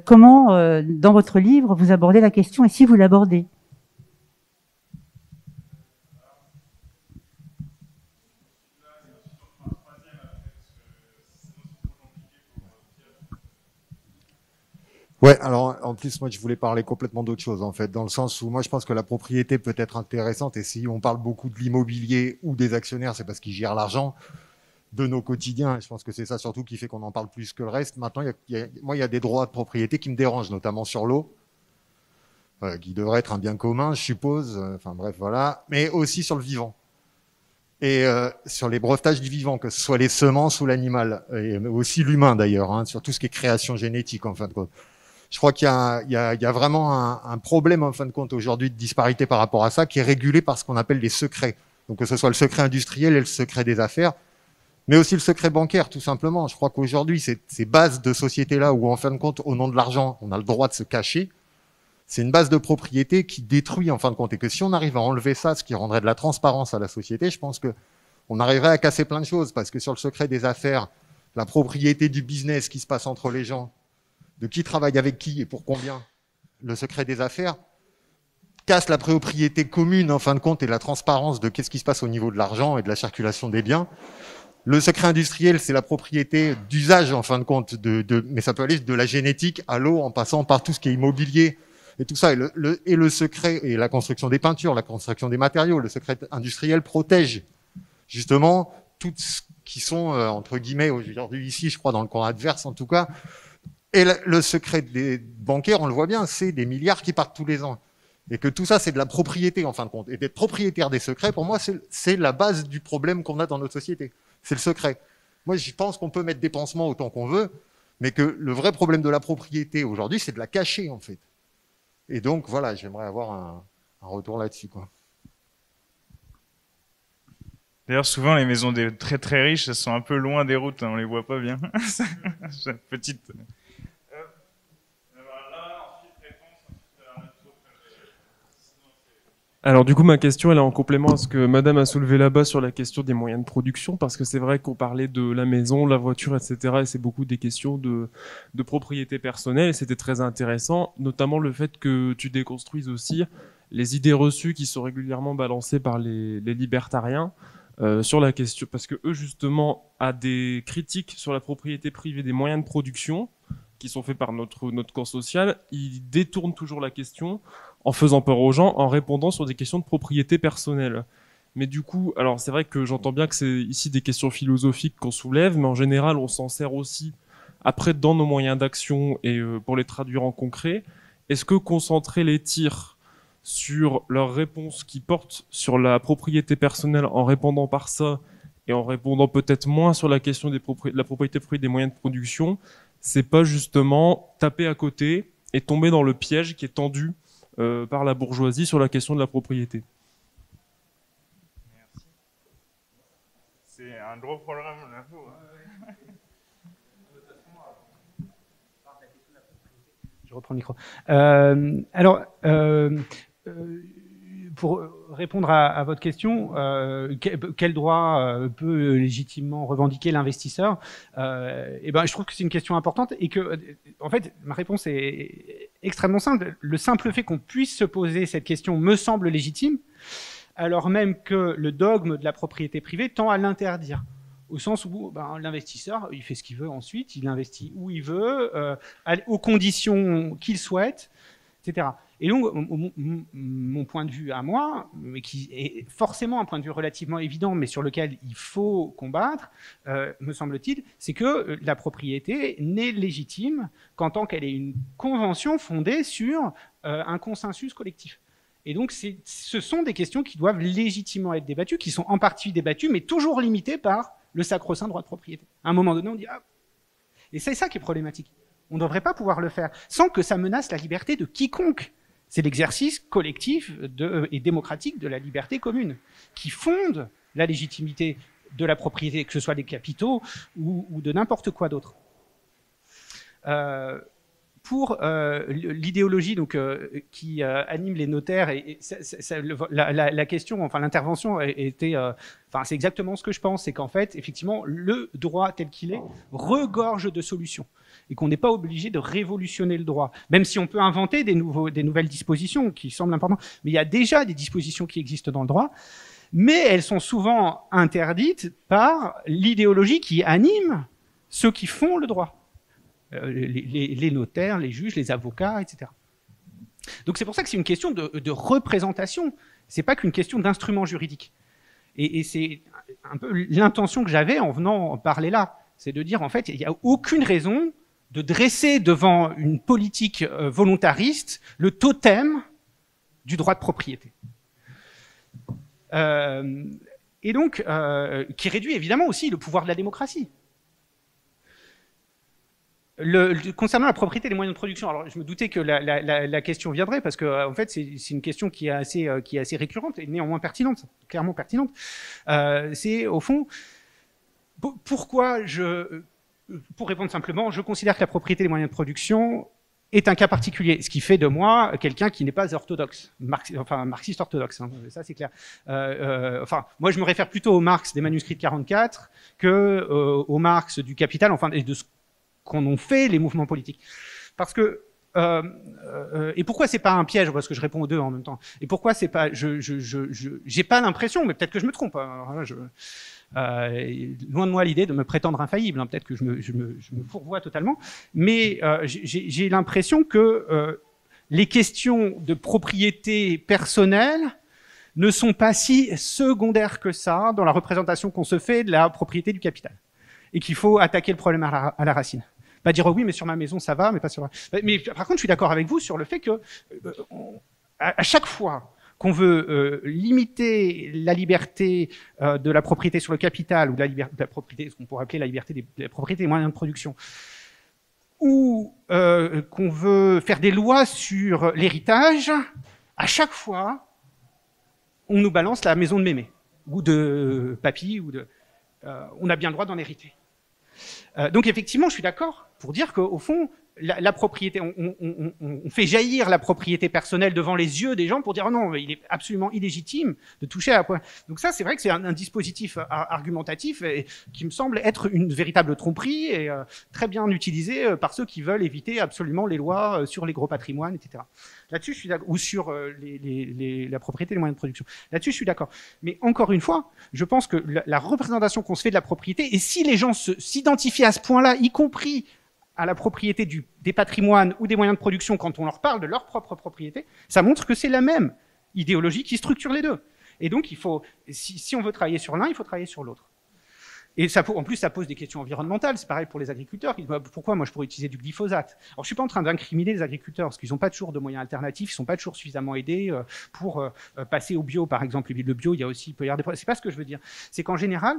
comment dans votre livre vous abordez la question et si vous l'abordez. Ouais, alors en plus, moi je voulais parler complètement d'autre chose en fait, dans le sens où moi je pense que la propriété peut être intéressante, et si on parle beaucoup de l'immobilier ou des actionnaires, c'est parce qu'ils gèrent l'argent de nos quotidiens, et je pense que c'est ça surtout qui fait qu'on en parle plus que le reste. Maintenant, moi il y a des droits de propriété qui me dérangent, notamment sur l'eau, qui devrait être un bien commun, je suppose, enfin bref, voilà, mais aussi sur le vivant. Et sur les brevetages du vivant, que ce soit les semences ou l'animal, et aussi l'humain d'ailleurs, hein, sur tout ce qui est création génétique en fin de compte. Je crois qu'il y a vraiment un problème en fin de compte aujourd'hui de disparité par rapport à ça, qui est régulé par ce qu'on appelle les secrets. Donc que ce soit le secret industriel et le secret des affaires, mais aussi le secret bancaire tout simplement. Je crois qu'aujourd'hui ces bases de sociétés-là où en fin de compte au nom de l'argent on a le droit de se cacher, c'est une base de propriété qui détruit en fin de compte, et que si on arrive à enlever ça, ce qui rendrait de la transparence à la société, je pense que on arriverait à casser plein de choses, parce que sur le secret des affaires, la propriété du business qui se passe entre les gens, de qui travaille avec qui et pour combien, le secret des affaires casse la propriété commune en fin de compte et la transparence de qu'est-ce qui se passe au niveau de l'argent et de la circulation des biens. Le secret industriel, c'est la propriété d'usage en fin de compte, mais ça peut aller de la génétique à l'eau en passant par tout ce qui est immobilier, et tout ça, et le secret, et la construction des peintures, la construction des matériaux, le secret industriel protège justement tout ce qui sont, entre guillemets, aujourd'hui ici, je crois, dans le camp adverse en tout cas, et le secret des bancaires, on le voit bien, c'est des milliards qui partent tous les ans. Et que tout ça, c'est de la propriété en fin de compte. Et d'être propriétaire des secrets, pour moi, c'est la base du problème qu'on a dans notre société. C'est le secret. Moi, je pense qu'on peut mettre des pansements autant qu'on veut, mais que le vrai problème de la propriété aujourd'hui, c'est de la cacher en fait. Et donc, voilà, j'aimerais avoir un retour là-dessus, quoi. D'ailleurs, souvent, les maisons des très très riches, elles sont un peu loin des routes, hein, on les voit pas bien. Petite. Alors du coup, ma question, elle est en complément à ce que Madame a soulevé là-bas sur la question des moyens de production, parce que c'est vrai qu'on parlait de la maison, la voiture, etc. Et c'est beaucoup des questions de propriété personnelle, et c'était très intéressant, notamment le fait que tu déconstruises aussi les idées reçues qui sont régulièrement balancées par les libertariens sur la question, parce que eux justement a des critiques sur la propriété privée des moyens de production qui sont faits par notre camp social, ils détournent toujours la question en faisant peur aux gens, en répondant sur des questions de propriété personnelle. Mais du coup, alors c'est vrai que j'entends bien que c'est ici des questions philosophiques qu'on soulève, mais en général, on s'en sert aussi après dans nos moyens d'action et pour les traduire en concret. Est-ce que concentrer les tirs sur leurs réponses qui portent sur la propriété personnelle en répondant par ça et en répondant peut-être moins sur la question de la propriété privée des moyens de production, c'est pas justement taper à côté et tomber dans le piège qui est tendu par la bourgeoisie sur la question de la propriété? Merci. C'est un gros programme là. Je reprends le micro. Pour répondre à votre question, quel droit peut légitimement revendiquer l'investisseur? Je trouve que c'est une question importante et que, en fait, ma réponse est extrêmement simple. Le simple fait qu'on puisse se poser cette question me semble légitime, alors même que le dogme de la propriété privée tend à l'interdire. Au sens où l'investisseur, il fait ce qu'il veut ensuite, il investit où il veut, aux conditions qu'il souhaite, etc. Et donc, mon point de vue à moi, mais qui est forcément un point de vue relativement évident, mais sur lequel il faut combattre, me semble-t-il, c'est que la propriété n'est légitime qu'en tant qu'elle est une convention fondée sur un consensus collectif. Et donc, ce sont des questions qui doivent légitimement être débattues, qui sont en partie débattues, mais toujours limitées par le sacro-saint droit de propriété. À un moment donné, on dit « Ah !» Et c'est ça qui est problématique. On ne devrait pas pouvoir le faire sans que ça menace la liberté de quiconque. C'est l'exercice collectif et démocratique de la liberté commune qui fonde la légitimité de la propriété, que ce soit des capitaux ou de n'importe quoi d'autre. Pour l'idéologie qui anime les notaires, la question, enfin l'intervention était, c'est exactement ce que je pense, c'est qu'en fait, effectivement, le droit tel qu'il est regorge de solutions et qu'on n'est pas obligé de révolutionner le droit, même si on peut inventer des nouvelles dispositions qui semblent importantes. Mais il y a déjà des dispositions qui existent dans le droit, mais elles sont souvent interdites par l'idéologie qui anime ceux qui font le droit. les notaires, les juges, les avocats, etc. Donc c'est pour ça que c'est une question de représentation, c'est pas qu'une question d'instrument juridique. Et c'est un peu l'intention que j'avais en venant parler là, c'est de dire en fait il n'y a aucune raison de dresser devant une politique volontariste le totem du droit de propriété. Et donc, qui réduit évidemment aussi le pouvoir de la démocratie. Concernant la propriété des moyens de production, alors je me doutais que la question viendrait parce que en fait c'est une question qui est assez récurrente et néanmoins pertinente, clairement pertinente. C'est au fond pourquoi pour répondre simplement, je considère que la propriété des moyens de production est un cas particulier, ce qui fait de moi quelqu'un qui n'est pas orthodoxe, marxiste orthodoxe, hein, ça c'est clair. Moi je me réfère plutôt au Marx des manuscrits de 44 que au Marx du Capital, et de ce qu'on en fait les mouvements politiques. Parce que et pourquoi c'est pas un piège, parce que je réponds aux deux en même temps. Et pourquoi c'est pas, j'ai pas l'impression, mais peut-être que je me trompe. Hein, loin de moi l'idée de me prétendre infaillible. Hein, peut-être que je me fourvoie totalement, mais j'ai l'impression que les questions de propriété personnelle ne sont pas si secondaires que ça dans la représentation qu'on se fait de la propriété du capital, et qu'il faut attaquer le problème à la racine. Pas dire oui, mais sur ma maison ça va, mais pas sur. Mais par contre, je suis d'accord avec vous sur le fait que à chaque fois qu'on veut limiter la liberté de la propriété sur le capital, ou de la propriété, ce qu'on pourrait appeler la liberté de la propriété des moyens de production, ou qu'on veut faire des lois sur l'héritage, à chaque fois, on nous balance la maison de mémé, ou de papy, ou de... on a bien le droit d'en hériter. Donc effectivement, je suis d'accord pour dire qu'au fond, la propriété, on fait jaillir la propriété personnelle devant les yeux des gens pour dire oh non, il est absolument illégitime de toucher à la. Donc ça, c'est vrai que c'est un dispositif argumentatif et qui me semble être une véritable tromperie et très bien utilisé par ceux qui veulent éviter absolument les lois sur les gros patrimoines, etc. Là-dessus, je suis d'accord, ou sur la propriété des moyens de production. Là-dessus, je suis d'accord. Mais encore une fois, je pense que la représentation qu'on se fait de la propriété, et si les gens s'identifient à ce point-là, y compris à la propriété des patrimoines ou des moyens de production quand on leur parle de leur propre propriété, ça montre que c'est la même idéologie qui structure les deux. Et donc, il faut, si on veut travailler sur l'un, il faut travailler sur l'autre. Et ça, en plus, ça pose des questions environnementales. C'est pareil pour les agriculteurs. Pourquoi moi je pourrais utiliser du glyphosate? Alors, je suis pas en train d'incriminer les agriculteurs parce qu'ils n'ont pas toujours de moyens alternatifs, ils sont pas toujours suffisamment aidés pour passer au bio, par exemple. Le bio, il y a aussi, il peut y avoir des problèmes. C'est pas ce que je veux dire. C'est qu'en général,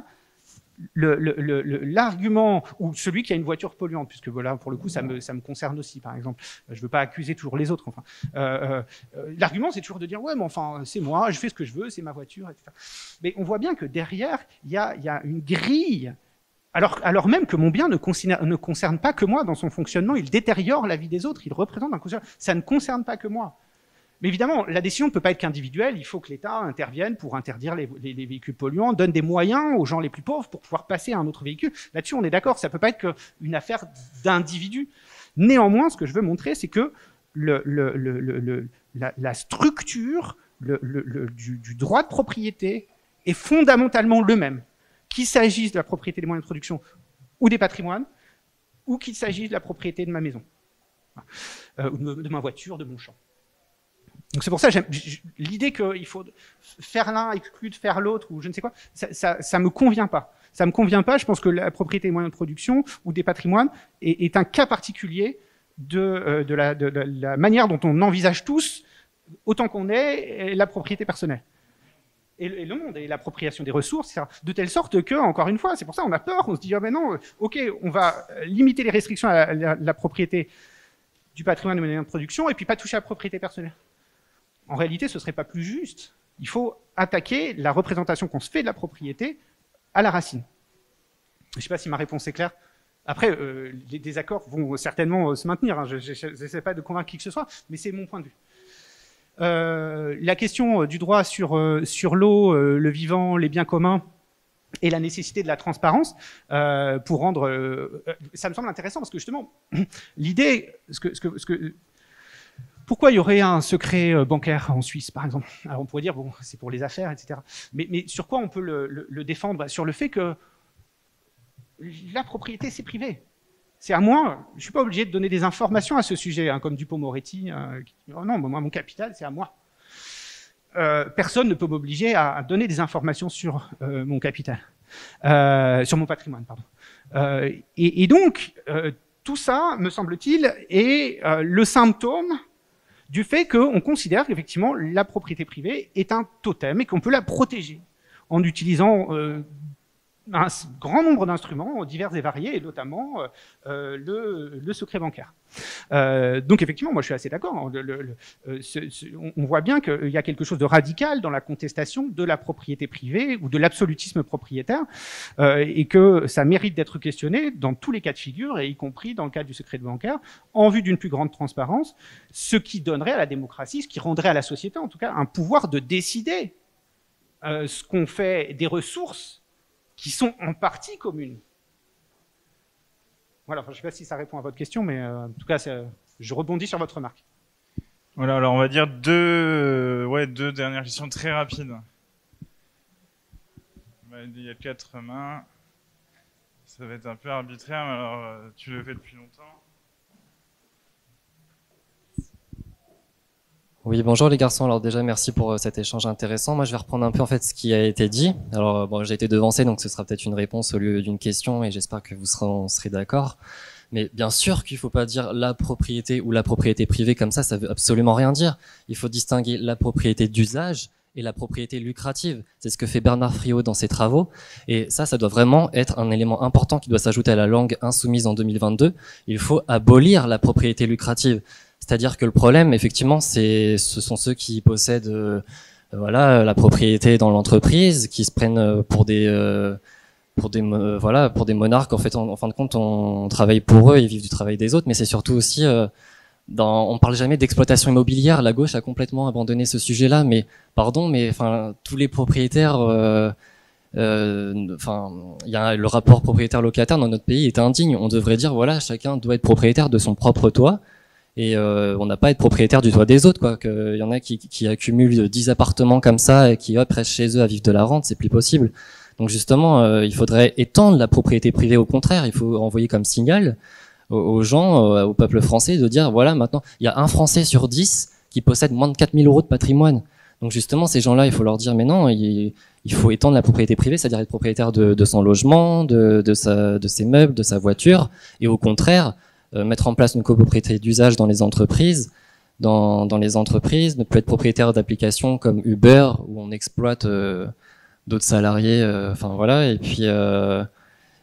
l'argument, ou celui qui a une voiture polluante, puisque voilà, pour le coup, ça me concerne aussi, par exemple. Je veux pas accuser toujours les autres, enfin. L'argument, c'est toujours de dire, ouais, mais enfin, c'est moi, je fais ce que je veux, c'est ma voiture, etc. Mais on voit bien que derrière, il y a une grille, alors même que mon bien ne concerne pas que moi dans son fonctionnement, il détériore la vie des autres, il représente un concern, ça ne concerne pas que moi. Mais évidemment, la décision ne peut pas être qu'individuelle, il faut que l'État intervienne pour interdire les véhicules polluants, donne des moyens aux gens les plus pauvres pour pouvoir passer à un autre véhicule. Là-dessus, on est d'accord, ça ne peut pas être qu'une affaire d'individus. Néanmoins, ce que je veux montrer, c'est que la structure du droit de propriété est fondamentalement le même, qu'il s'agisse de la propriété des moyens de production ou des patrimoines, ou qu'il s'agisse de la propriété de ma maison, de ma voiture, de mon champ. Donc c'est pour ça, l'idée qu'il faut faire l'un exclu de faire l'autre ou je ne sais quoi, ça me convient pas. Ça me convient pas. Je pense que la propriété des moyens de production ou des patrimoines est un cas particulier de la manière dont on envisage tous, autant qu'on est, la propriété personnelle. Et le monde, et l'appropriation des ressources, etc. De telle sorte que, encore une fois, c'est pour ça on a peur, on se dit, ah ben non, ok, on va limiter les restrictions à la propriété du patrimoine des moyens de production et puis pas toucher à la propriété personnelle. En réalité, ce ne serait pas plus juste. Il faut attaquer la représentation qu'on se fait de la propriété à la racine. Je ne sais pas si ma réponse est claire. Après, les désaccords vont certainement se maintenir. Hein. Je n'essaie pas de convaincre qui que ce soit, mais c'est mon point de vue. La question du droit sur l'eau, le vivant, les biens communs et la nécessité de la transparence pour rendre... ça me semble intéressant parce que justement, l'idée... Pourquoi il y aurait un secret bancaire en Suisse, par exemple? Alors on pourrait dire, bon, c'est pour les affaires, etc. Mais sur quoi on peut le défendre? Sur le fait que la propriété, c'est privé. c'est à moi. Je suis pas obligé de donner des informations à ce sujet, hein, comme Dupond-Moretti. Qui dit, oh non, moi, mon capital, c'est à moi. Personne ne peut m'obliger à donner des informations sur mon capital, sur mon patrimoine, pardon. Et donc, tout ça, me semble-t-il, est le symptôme du fait qu'on considère qu'effectivement la propriété privée est un totem et qu'on peut la protéger en utilisant un grand nombre d'instruments divers et variés, et notamment le secret bancaire. Donc effectivement, moi je suis assez d'accord. On voit bien qu'il y a quelque chose de radical dans la contestation de la propriété privée ou de l'absolutisme propriétaire, et que ça mérite d'être questionné dans tous les cas de figure, et y compris dans le cas du secret bancaire, en vue d'une plus grande transparence, ce qui donnerait à la démocratie, ce qui rendrait à la société en tout cas un pouvoir de décider ce qu'on fait des ressources qui sont en partie communes. Voilà, enfin, je ne sais pas si ça répond à votre question, mais en tout cas, je rebondis sur votre remarque. Voilà, alors on va dire deux dernières questions très rapides. Il y a 4 mains. Ça va être un peu arbitraire, mais alors tu le fais depuis longtemps. Oui, bonjour les garçons. Alors déjà, merci pour cet échange intéressant. Moi, je vais reprendre un peu en fait ce qui a été dit. Alors, bon, j'ai été devancé, donc ce sera peut-être une réponse au lieu d'une question, et j'espère que vous serez d'accord. Mais bien sûr qu'il ne faut pas dire la propriété ou la propriété privée comme ça veut absolument rien dire. Il faut distinguer la propriété d'usage et la propriété lucrative. C'est ce que fait Bernard Friot dans ses travaux. Et ça doit vraiment être un élément important qui doit s'ajouter à la langue insoumise en 2022. Il faut abolir la propriété lucrative. C'est-à-dire que le problème, effectivement, ce sont ceux qui possèdent la propriété dans l'entreprise, qui se prennent pour des monarques. En fait, en fin de compte, on travaille pour eux, ils vivent du travail des autres, mais c'est surtout aussi on parle jamais d'exploitation immobilière. La gauche a complètement abandonné ce sujet-là, mais tous les propriétaires, il y a le rapport propriétaire-locataire dans notre pays est indigne. On devrait dire voilà, chacun doit être propriétaire de son propre toit. Et on n'a pas à être propriétaire du toit des autres, quoi. Il y en a qui accumulent 10 appartements comme ça et qui restent chez eux à vivre de la rente, c'est plus possible. Donc justement, il faudrait étendre la propriété privée. Au contraire, il faut envoyer comme signal aux gens, au peuple français, de dire voilà, maintenant, il y a un Français sur 10 qui possède moins de 4 000 € de patrimoine. Donc justement, ces gens-là, il faut leur dire mais non, il faut étendre la propriété privée, c'est-à-dire être propriétaire de son logement, de ses meubles, de sa voiture, et au contraire, mettre en place une copropriété d'usage dans les entreprises. Dans les entreprises, ne plus être propriétaire d'applications comme Uber où on exploite d'autres salariés.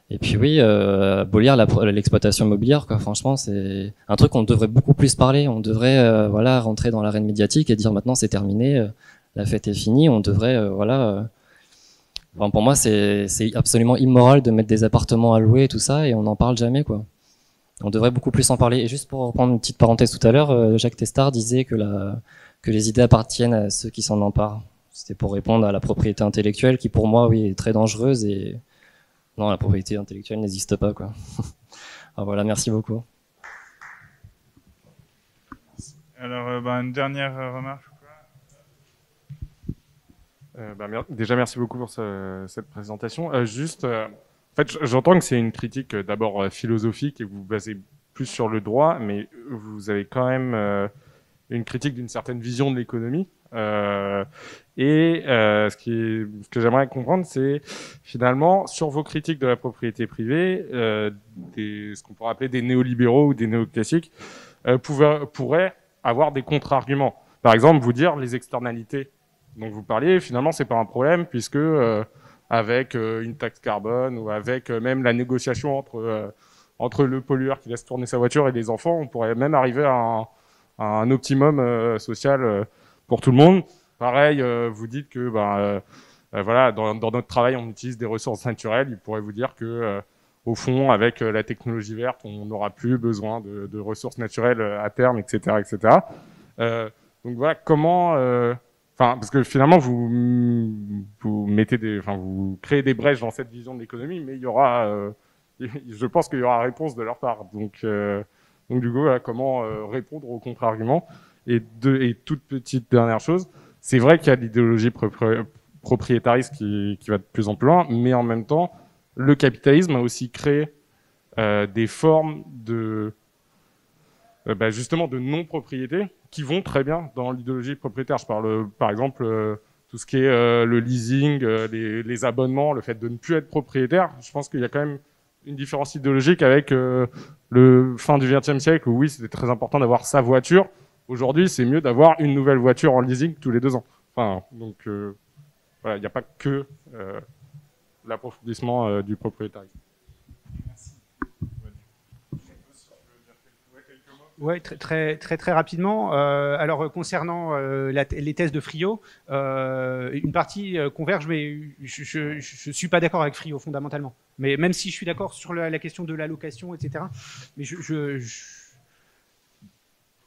Et puis oui, abolir l'exploitation immobilière, quoi. Franchement, c'est un truc qu'on devrait beaucoup plus parler. On devrait rentrer dans l'arène médiatique et dire maintenant c'est terminé, la fête est finie. On devrait pour moi c'est absolument immoral de mettre des appartements à louer et tout ça, et on n'en parle jamais, quoi. On devrait beaucoup plus en parler. Et juste pour reprendre une petite parenthèse tout à l'heure, Jacques Testard disait que les idées appartiennent à ceux qui s'en emparent. C'était pour répondre à la propriété intellectuelle qui, pour moi, oui, est très dangereuse. Et non, la propriété intellectuelle n'existe pas, quoi. Alors voilà, merci beaucoup. Alors, une dernière remarque. Déjà, merci beaucoup pour cette présentation. En fait, j'entends que c'est une critique d'abord philosophique et vous vous basez plus sur le droit, mais vous avez quand même une critique d'une certaine vision de l'économie. Ce que j'aimerais comprendre, c'est finalement sur vos critiques de la propriété privée, ce qu'on pourrait appeler des néolibéraux ou des néoclassiques pourraient avoir des contre-arguments. Par exemple, vous dire les externalités dont vous parliez, finalement, c'est pas un problème puisque avec une taxe carbone ou avec même la négociation entre le pollueur qui laisse tourner sa voiture et les enfants, on pourrait même arriver à un optimum social pour tout le monde. Pareil, vous dites que dans notre travail, on utilise des ressources naturelles. Il pourrait vous dire que au fond, avec la technologie verte, on n'aura plus besoin de ressources naturelles à terme, etc., etc. Donc voilà, comment parce que finalement, vous créez des brèches dans cette vision de l'économie, mais il y aura, je pense qu'il y aura réponse de leur part. Donc du coup, voilà, comment répondre aux contre-arguments. Et toute petite dernière chose, c'est vrai qu'il y a l'idéologie propriétariste qui va de plus en plus loin, mais en même temps, le capitalisme a aussi créé des formes de justement de non-propriété qui vont très bien dans l'idéologie propriétaire. Je parle par exemple tout ce qui est le leasing, les abonnements, le fait de ne plus être propriétaire. Je pense qu'il y a quand même une différence idéologique avec le fin du XXe siècle où oui, c'était très important d'avoir sa voiture. Aujourd'hui, c'est mieux d'avoir une nouvelle voiture en leasing tous les 2 ans. Enfin, donc voilà, il n'y a pas que l'approfondissement du propriétarisme. Ouais, très rapidement. Alors concernant les thèses de Friot, une partie converge, mais je suis pas d'accord avec Friot fondamentalement. Mais même si je suis d'accord sur la question de l'allocation, etc. Mais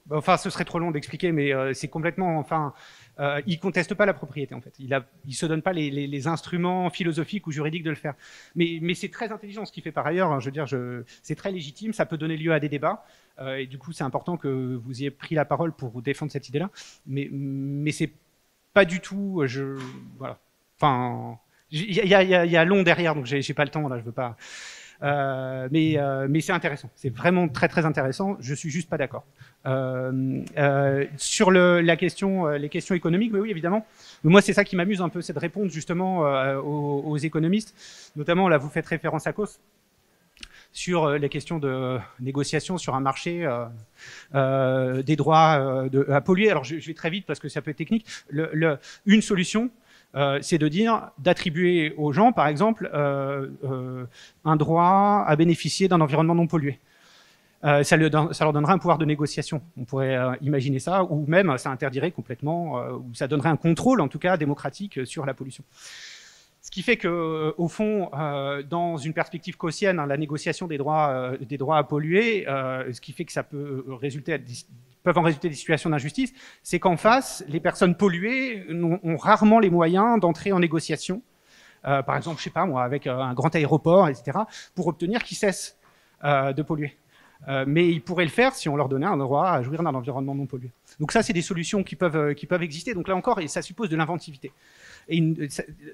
enfin, ce serait trop long d'expliquer, mais c'est complètement, enfin, il conteste pas la propriété en fait. Il se donne pas les instruments philosophiques ou juridiques de le faire. Mais c'est très intelligent ce qu'il fait par ailleurs. Hein, je veux dire, c'est très légitime, ça peut donner lieu à des débats. Et du coup, c'est important que vous ayez pris la parole pour défendre cette idée-là. Mais c'est pas du tout, voilà. Enfin, il y a long derrière, donc j'ai pas le temps là, je veux pas. Mais c'est intéressant, c'est vraiment très intéressant. Je suis juste pas d'accord sur la question, les questions économiques. Mais oui, évidemment. Mais moi, c'est ça qui m'amuse un peu, c'est de répondre justement aux économistes. Notamment, là, vous faites référence à Coase sur les questions de négociation sur un marché des droits à polluer. Alors, je vais très vite parce que ça peut être technique. Une solution. C'est de dire d'attribuer aux gens, par exemple, un droit à bénéficier d'un environnement non pollué. Ça leur donnerait un pouvoir de négociation. On pourrait imaginer ça, ou même ça interdirait complètement, ou ça donnerait un contrôle, en tout cas démocratique, sur la pollution. Ce qui fait que, au fond, dans une perspective gaussienne, hein, la négociation des droits à polluer, ce qui fait que ça peut peuvent en résulter des situations d'injustice, c'est qu'en face, les personnes polluées ont rarement les moyens d'entrer en négociation, par exemple, je sais pas moi, avec un grand aéroport, etc., pour obtenir qu'ils cessent de polluer. Mais ils pourraient le faire si on leur donnait un droit à jouir d'un environnement non pollué. Donc ça, c'est des solutions qui peuvent exister. Donc là encore, et ça suppose de l'inventivité. Et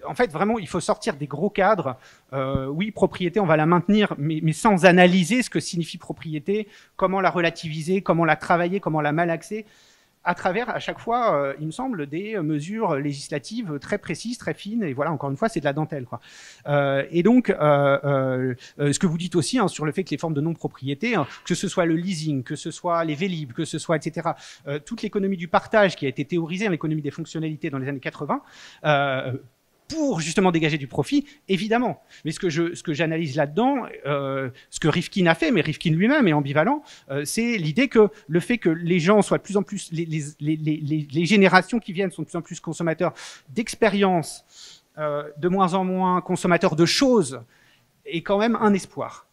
en fait, vraiment, il faut sortir des gros cadres. Oui, propriété, on va la maintenir, mais sans analyser ce que signifie propriété, comment la relativiser, comment la travailler, comment la malaxer, à travers, à chaque fois, il me semble, des mesures législatives très précises, très fines. Et voilà, encore une fois, c'est de la dentelle, quoi. Et donc, ce que vous dites aussi hein, sur le fait que les formes de non-propriété, hein, que ce soit le leasing, que ce soit les Vélib, que ce soit, etc., toute l'économie du partage qui a été théorisée, l'économie des fonctionnalités dans les années 80, pour justement dégager du profit, évidemment. Mais ce que j'analyse là-dedans, ce que Rifkin a fait, mais Rifkin lui-même est ambivalent, c'est l'idée que le fait que les gens soient de plus en plus, les générations qui viennent sont de plus en plus consommateurs d'expériences, de moins en moins consommateurs de choses, est quand même un espoir.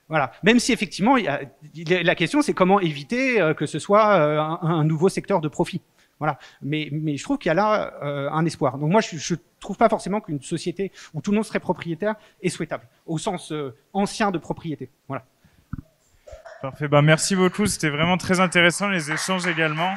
Voilà. Même si effectivement, la question c'est comment éviter que ce soit un nouveau secteur de profit. Voilà. Mais je trouve qu'il y a là un espoir. Donc moi, je trouve pas forcément qu'une société où tout le monde serait propriétaire est souhaitable, au sens ancien de propriété. Voilà. Parfait. Bah, merci beaucoup. C'était vraiment très intéressant, les échanges également.